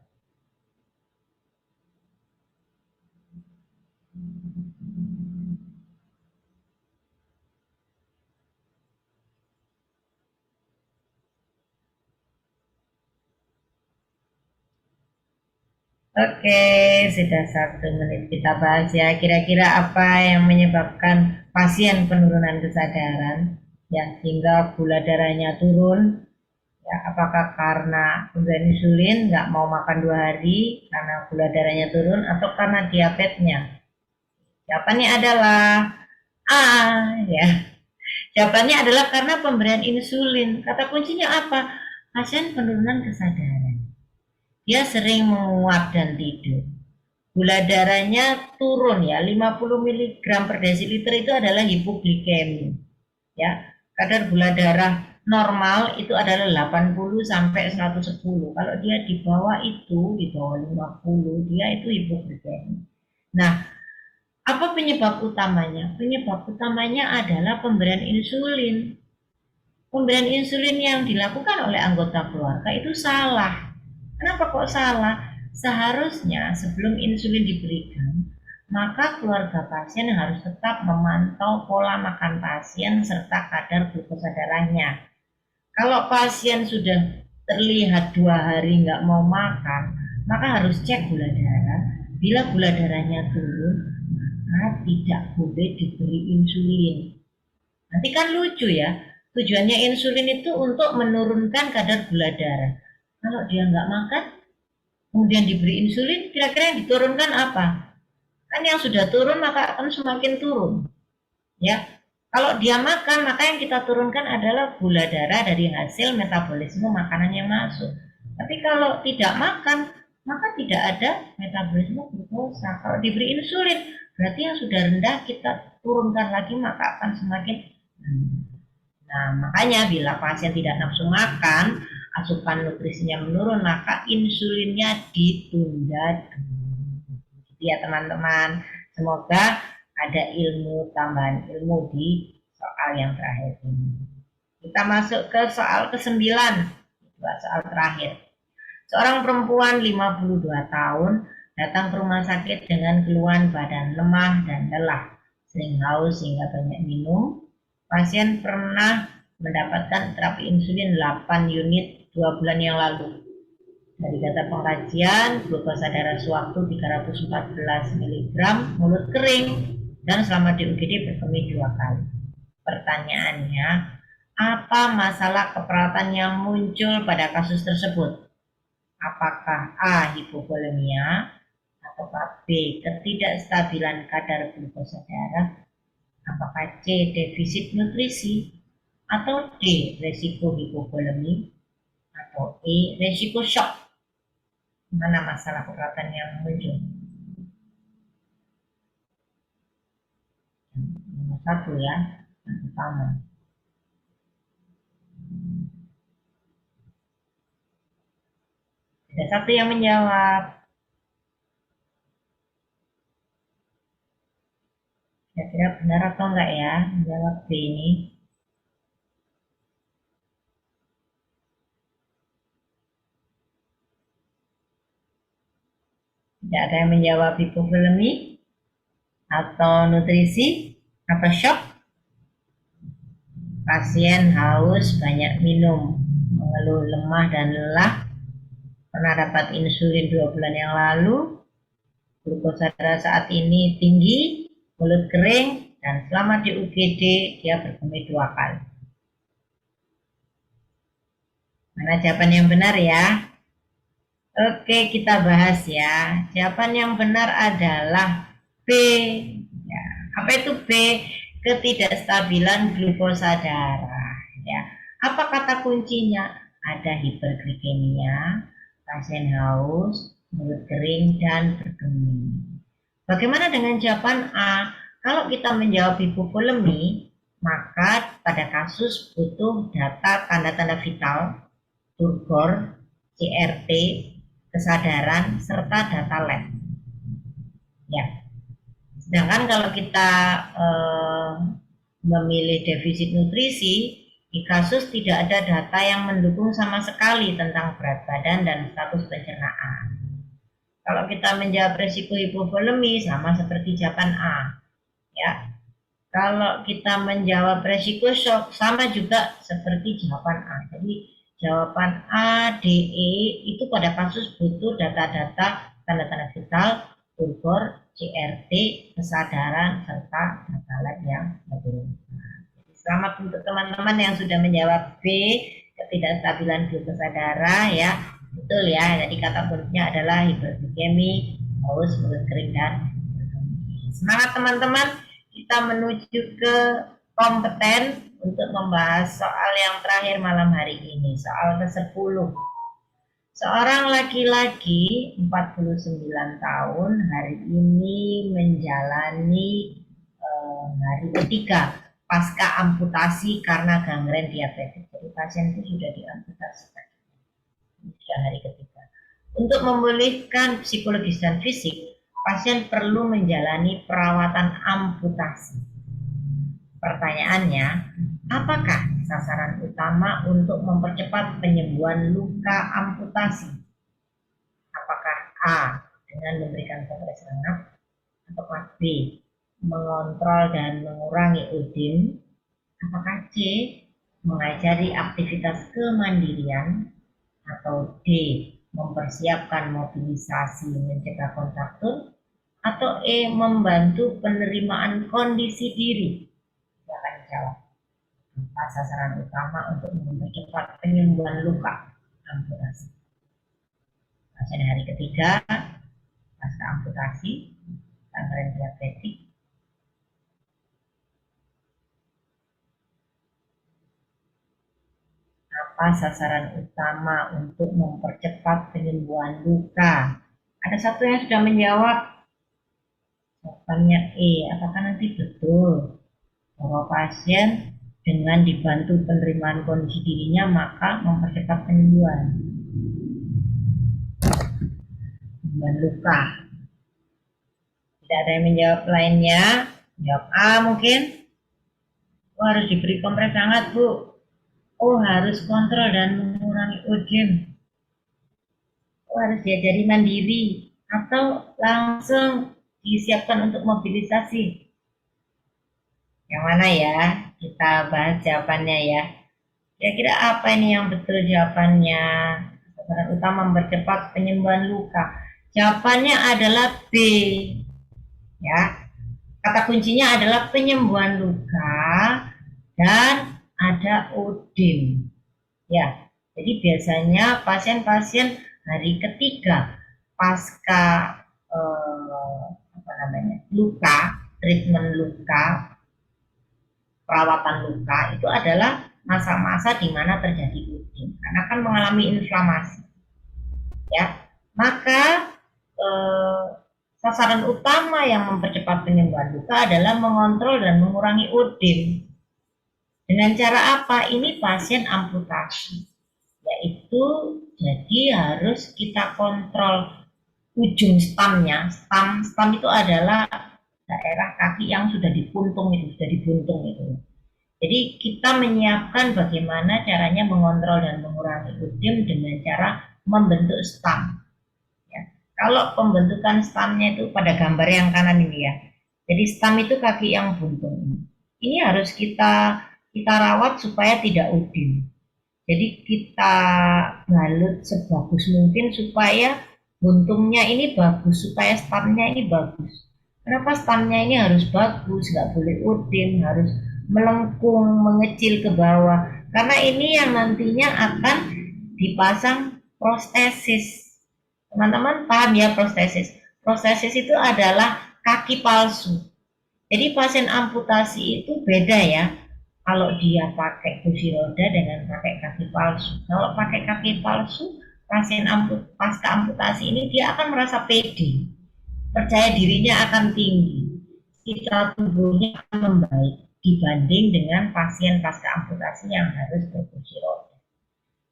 Oke, sudah 1 menit kita bahas ya. Kira-kira apa yang menyebabkan pasien penurunan kesadaran? Ya, sehingga gula darahnya turun. Ya, apakah karena pemberian insulin, nggak mau makan 2 hari, karena gula darahnya turun, atau karena diabetesnya? Jawabannya adalah A, ya. Jawabannya adalah karena pemberian insulin. Kata kuncinya apa? Pasien penurunan kesadaran. Dia sering menguap dan tidur. gula darahnya turun ya, 50 mg per desiliter itu adalah hipoglikemi. Ya, kadar gula darah normal itu adalah 80 sampai 110. Kalau dia di bawah itu, di bawah 50, dia itu hipoglikemi. Nah, apa penyebab utamanya? Penyebab utamanya adalah pemberian insulin. Pemberian insulin yang dilakukan oleh anggota keluarga itu salah. Kenapa kok salah? Seharusnya sebelum insulin diberikan, maka keluarga pasien harus tetap memantau pola makan pasien serta kadar glukosa darahnya. Kalau pasien sudah terlihat 2 hari nggak mau makan, maka harus cek gula darah. Bila gula darahnya turun, maka tidak boleh diberi insulin. Nanti kan lucu ya, tujuannya insulin itu untuk menurunkan kadar gula darah. Kalau dia nggak makan, kemudian diberi insulin, kira-kira yang diturunkan apa? Kan yang sudah turun maka akan semakin turun. Ya, kalau dia makan, maka yang kita turunkan adalah gula darah dari hasil metabolisme makanan yang masuk. Tapi kalau tidak makan, maka tidak ada metabolisme glukosa. Kalau diberi insulin, berarti yang sudah rendah kita turunkan lagi, maka akan semakin. Nah, makanya bila pasien tidak nafsu makan, asupan nutrisinya menurun, maka insulinnya ditunda. Ya teman-teman, semoga ada ilmu, tambahan ilmu di soal yang terakhir ini. Kita masuk ke soal ke-9, soal terakhir. Seorang perempuan 52 tahun datang ke rumah sakit dengan keluhan badan lemah dan lelah, sering haus hingga banyak minum. Pasien pernah mendapatkan terapi insulin 8 unit 2 bulan yang lalu. Dari data pengkajian, glukosa darah sewaktu 314 mg, mulut kering, dan selama di UGD berkemih 2 kali. Pertanyaannya, apa masalah keperawatan yang muncul pada kasus tersebut? Apakah A. hipovolemia, atau B. ketidakstabilan kadar glukosa darah, apakah C. defisit nutrisi, atau D. resiko hipovolemi, atau E. resiko shock? Mana masalah keperawatan yang muncul? Nomor 1 ya, yang pertama. Ada 1 yang menjawab. Kira-kira benar atau enggak ya menjawab B ini? Tidak ada yang menjawab hipovolemi atau nutrisi atau shock. Pasien haus, banyak minum, mengeluh lemah dan lelah, pernah dapat insulin 2 bulan yang lalu, glukosa darah saat ini tinggi, mulut kering, dan selama di UGD dia berkemih 2 kali. Mana jawaban yang benar ya? Oke, kita bahas ya. Jawaban yang benar adalah B. Ya, apa itu B? Ketidakstabilan glukosa darah. Ya, apa kata kuncinya? Ada hiperglikemia, pasien haus, mulut kering, dan berkemih. Bagaimana dengan jawaban A? Kalau kita menjawab hipovolemi, maka pada kasus butuh data tanda-tanda vital, turgor, CRT, kesadaran, serta data lab. Ya. Sedangkan kalau kita memilih defisit nutrisi, di kasus tidak ada data yang mendukung sama sekali tentang berat badan dan status pencernaan. Kalau kita menjawab resiko hipovolemi sama seperti jawaban A. Ya. Kalau kita menjawab resiko shock sama juga seperti jawaban A. Jadi jawaban A, D, E itu pada kasus butuh data-data tanda-tanda vital, turgor, CRT, kesadaran, serta data lab yang berbeda. Selamat untuk teman-teman yang sudah menjawab B, ketidakstabilan glukosa darah ya. Betul ya, jadi kata kuncinya adalah hiperglikemi, haus, mulut kering, dan semangat teman-teman, kita menuju ke kompeten untuk membahas soal yang terakhir malam hari ini, soal ke-10. Seorang laki-laki 49 tahun hari ini menjalani hari ketiga pasca amputasi karena gangren diabetes. Jadi pasien itu sudah diamputasi, sudah hari ketiga. Untuk memulihkan psikologis dan fisik, pasien perlu menjalani perawatan amputasi. Pertanyaannya, apakah sasaran utama untuk mempercepat penyembuhan luka amputasi? Apakah A. dengan memberikan kompres hangat, apakah B. mengontrol dan mengurangi udin, apakah C. mengajari aktivitas kemandirian, atau D. mempersiapkan mobilisasi mencegah kontraktur, atau E. membantu penerimaan kondisi diri? Silakan dijawab. Apa sasaran utama untuk mempercepat penyembuhan luka amputasi? Pasien hari ketiga pasca amputasi gangren diabetik. Apa sasaran utama untuk mempercepat penyembuhan luka? Ada satu yang sudah menjawab. Jawabannya E. Apakah nanti betul bahwa pasien dengan dibantu penerimaan kondisi dirinya maka mempercepat penyembuhan luka? Tidak ada yang menjawab lainnya. Jawab A mungkin. Oh, harus diberi kompres hangat, Bu. Oh, harus kontrol dan mengurangi OJM. Oh, harus diajari mandiri. Atau langsung disiapkan untuk mobilisasi. Yang mana ya? Kita bahas jawabannya ya. Kira-kira apa ini yang betul jawabannya? Sasaran utama mempercepat penyembuhan luka. Jawabannya adalah B. Ya, kata kuncinya adalah penyembuhan luka dan ada odin. Ya, jadi biasanya pasien-pasien hari ketiga pasca luka, treatment luka, perawatan luka itu adalah masa-masa di mana terjadi odin karena kan mengalami inflamasi. Ya, maka sasaran utama yang mempercepat penyembuhan luka adalah mengontrol dan mengurangi odin. Dengan cara apa? Ini pasien amputasi, yaitu jadi harus kita kontrol ujung stamnya. Stam itu adalah daerah kaki yang sudah dibuntung itu. Jadi kita menyiapkan bagaimana caranya mengontrol dan mengurangi odin dengan cara membentuk stam. Kalau pembentukan stamnya itu pada gambar yang kanan ini ya. Jadi stam itu kaki yang buntung. Ini harus kita rawat supaya tidak udin. Jadi kita balut sebagus mungkin supaya buntungnya ini bagus, supaya stamnya ini bagus. Kenapa stamnya ini harus bagus, nggak boleh udin, harus melengkung, mengecil ke bawah. Karena ini yang nantinya akan dipasang prostesis. Teman-teman paham ya prostesis? Prostesis itu adalah kaki palsu. Jadi pasien amputasi itu beda ya. Kalau dia pakai kursi roda dengan pakai kaki palsu. Kalau pakai kaki palsu, pasien pasca amputasi ini dia akan merasa pede. Percaya dirinya akan tinggi. Citra tubuhnya akan membaik dibanding dengan pasien pasca amputasi yang harus berkursi roda.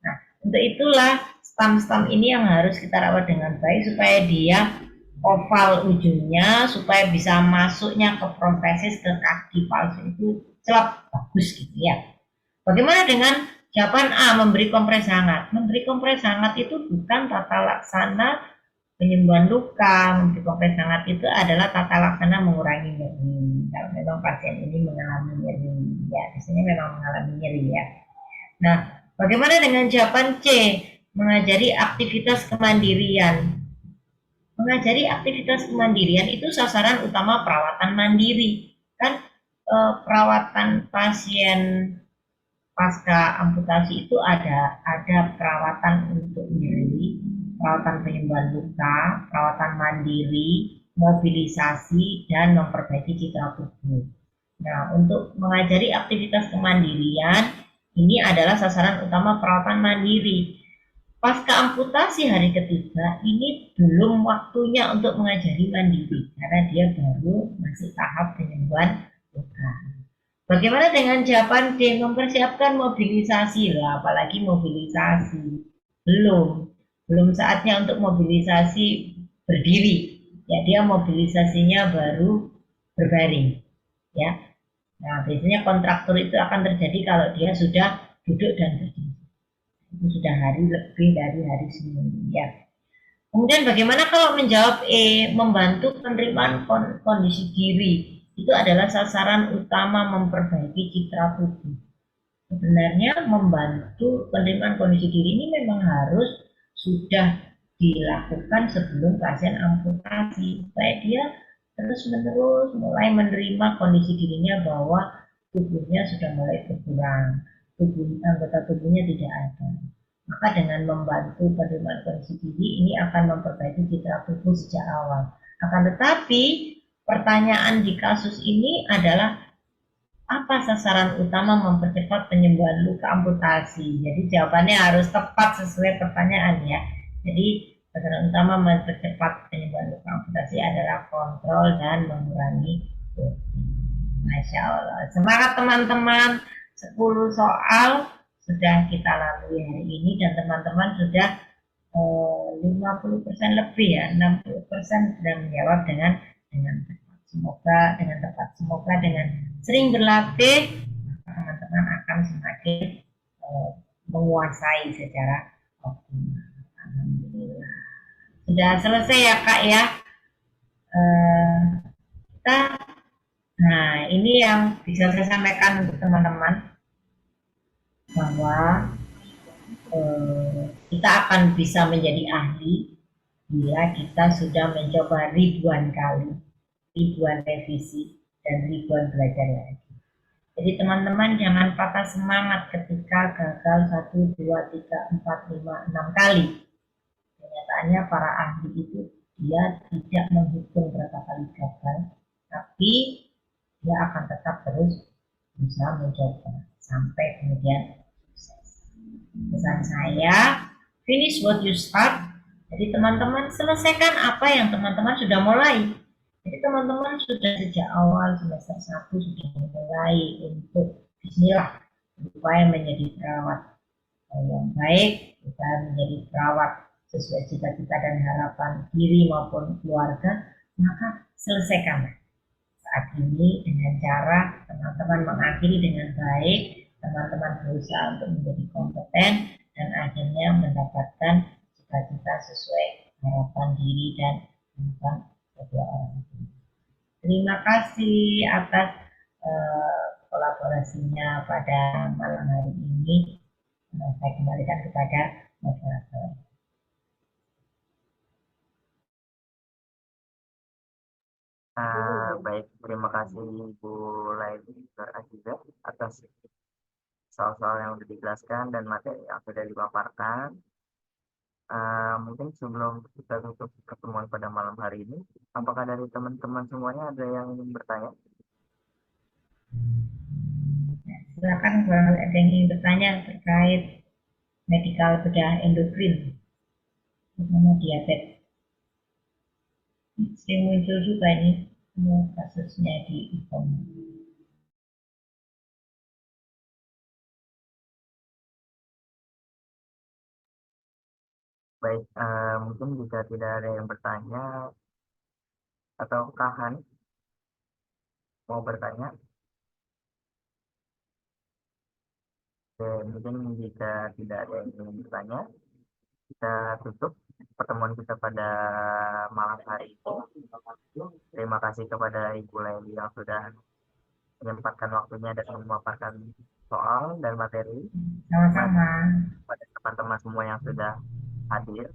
Nah, untuk itulah stam-stam ini yang harus kita rawat dengan baik supaya dia oval ujungnya, supaya bisa masuknya ke protesis ke kaki palsu itu celap bagus gitu ya. Bagaimana dengan jawaban A, memberi kompres hangat? Memberi kompres hangat itu bukan tata laksana penyembuhan luka. Memberi kompres hangat itu adalah tata laksana mengurangi nyeri. Kalau memang pasien ini mengalami nyeri, ya biasanya memang mengalami nyeri ya. Nah, bagaimana dengan jawaban C, mengajari aktivitas kemandirian? Mengajari aktivitas kemandirian itu sasaran utama perawatan mandiri. Kan perawatan pasien pasca amputasi itu ada perawatan untuk nyeri, perawatan penyembuhan luka, perawatan mandiri, mobilisasi, dan memperbaiki citra tubuh. Nah, untuk mengajari aktivitas kemandirian, ini adalah sasaran utama perawatan mandiri. Pasca amputasi hari ketiga ini belum waktunya untuk mengajari mandiri karena dia baru masih tahap penyembuhan luka. Bagaimana dengan jawaban D? Mempersiapkan mobilisasi lah, apalagi mobilisasi. Belum, belum saatnya untuk mobilisasi berdiri. Ya, dia mobilisasinya baru berbaring. Ya, nah biasanya kontraktur itu akan terjadi kalau dia sudah duduk dan berdiri. Itu sudah hari lebih dari hari seminggu. Ya. Kemudian bagaimana kalau menjawab E, membantu penerimaan kondisi diri. Itu adalah sasaran utama memperbaiki citra tubuh. Sebenarnya membantu penerimaan kondisi diri ini memang harus sudah dilakukan sebelum pasien amputasi supaya dia terus menerus mulai menerima kondisi dirinya bahwa tubuhnya sudah mulai berkurang, anggota tubuhnya tidak ada. Maka dengan membantu penerimaan kondisi diri ini akan memperbaiki citra tubuh sejak awal. Akan tetapi pertanyaan di kasus ini adalah apa sasaran utama mempercepat penyembuhan luka amputasi? Jadi jawabannya harus tepat sesuai pertanyaan ya. Jadi sasaran utama mempercepat penyembuhan luka amputasi adalah kontrol dan mengurangi dosis. Masya Allah. Semangat teman-teman. 10 soal sudah kita lalui hari ini dan teman-teman sudah 50% lebih ya, 60% sudah menjawab dengan tepat. Semoga dengan sering berlatih teman-teman akan semakin uh, menguasai secara optimal. Alhamdulillah. Sudah selesai ya Kak ya. Uh, kita, nah ini yang bisa saya sampaikan untuk teman-teman bahwa kita akan bisa menjadi ahli bila kita sudah mencoba ribuan kali, ribuan revisi, dan ribuan belajar lagi. Jadi teman-teman jangan patah semangat ketika gagal 1, 2, 3, 4, 5, 6 kali. Kenyataannya para ahli itu dia tidak menghitung berapa kali gagal, tapi dia akan tetap terus berusaha mencoba sampai kemudian sukses. Pesan saya, finish what you start. Jadi teman-teman selesaikan apa yang teman-teman sudah mulai. Jadi teman-teman sudah sejak awal semester 1 sudah mulai untuk bismillah supaya menjadi perawat yang baik, supaya menjadi perawat sesuai cita-cita dan harapan diri maupun keluarga, maka selesaikan saat ini dengan cara teman-teman mengakhiri dengan baik, teman-teman berusaha untuk menjadi kompeten dan akhirnya mendapatkan cita-cita sesuai harapan diri dan harapan kedua orang tua. Terima kasih atas kolaborasinya pada malam hari ini. Saya kembalikan kepada moderator. Baik, terima kasih Bu Laili Aziza atas soal-soal yang sudah dijelaskan dan materi yang sudah dipaparkan. Mungkin sebelum kita tutup pertemuan pada malam hari ini, apakah dari teman-teman semuanya ada yang ingin bertanya? Silakan kalau ada yang ingin bertanya terkait medikal bedah endokrin, terutama diabetes. Sering muncul juga ini kasusnya di e-commerce. Baik, mungkin jika tidak ada yang bertanya atau Kahan mau bertanya, mungkin jika tidak ada yang ingin bertanya, kita tutup pertemuan kita pada malam hari ini. Terima kasih kepada Ibu Leli yang sudah menyempatkan waktunya dan memaparkan soal dan materi. Sama-sama. Pada teman-teman semua yang sudah hadir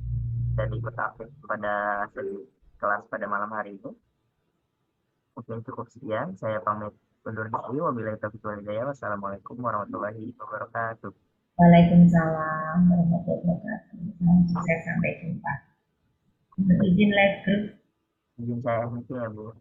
dan ikut aktif pada sesi kelas pada malam hari ini. Mungkin cukup sekian. Saya pamit undur diri. Wabillahi taufiq wal hidayah. Wassalamualaikum warahmatullahi wabarakatuh. Waalaikumsalam warahmatullahi wabarakatuh. Sukses sampai jumpa. Izin live group. Izin saya meeting ya Bu.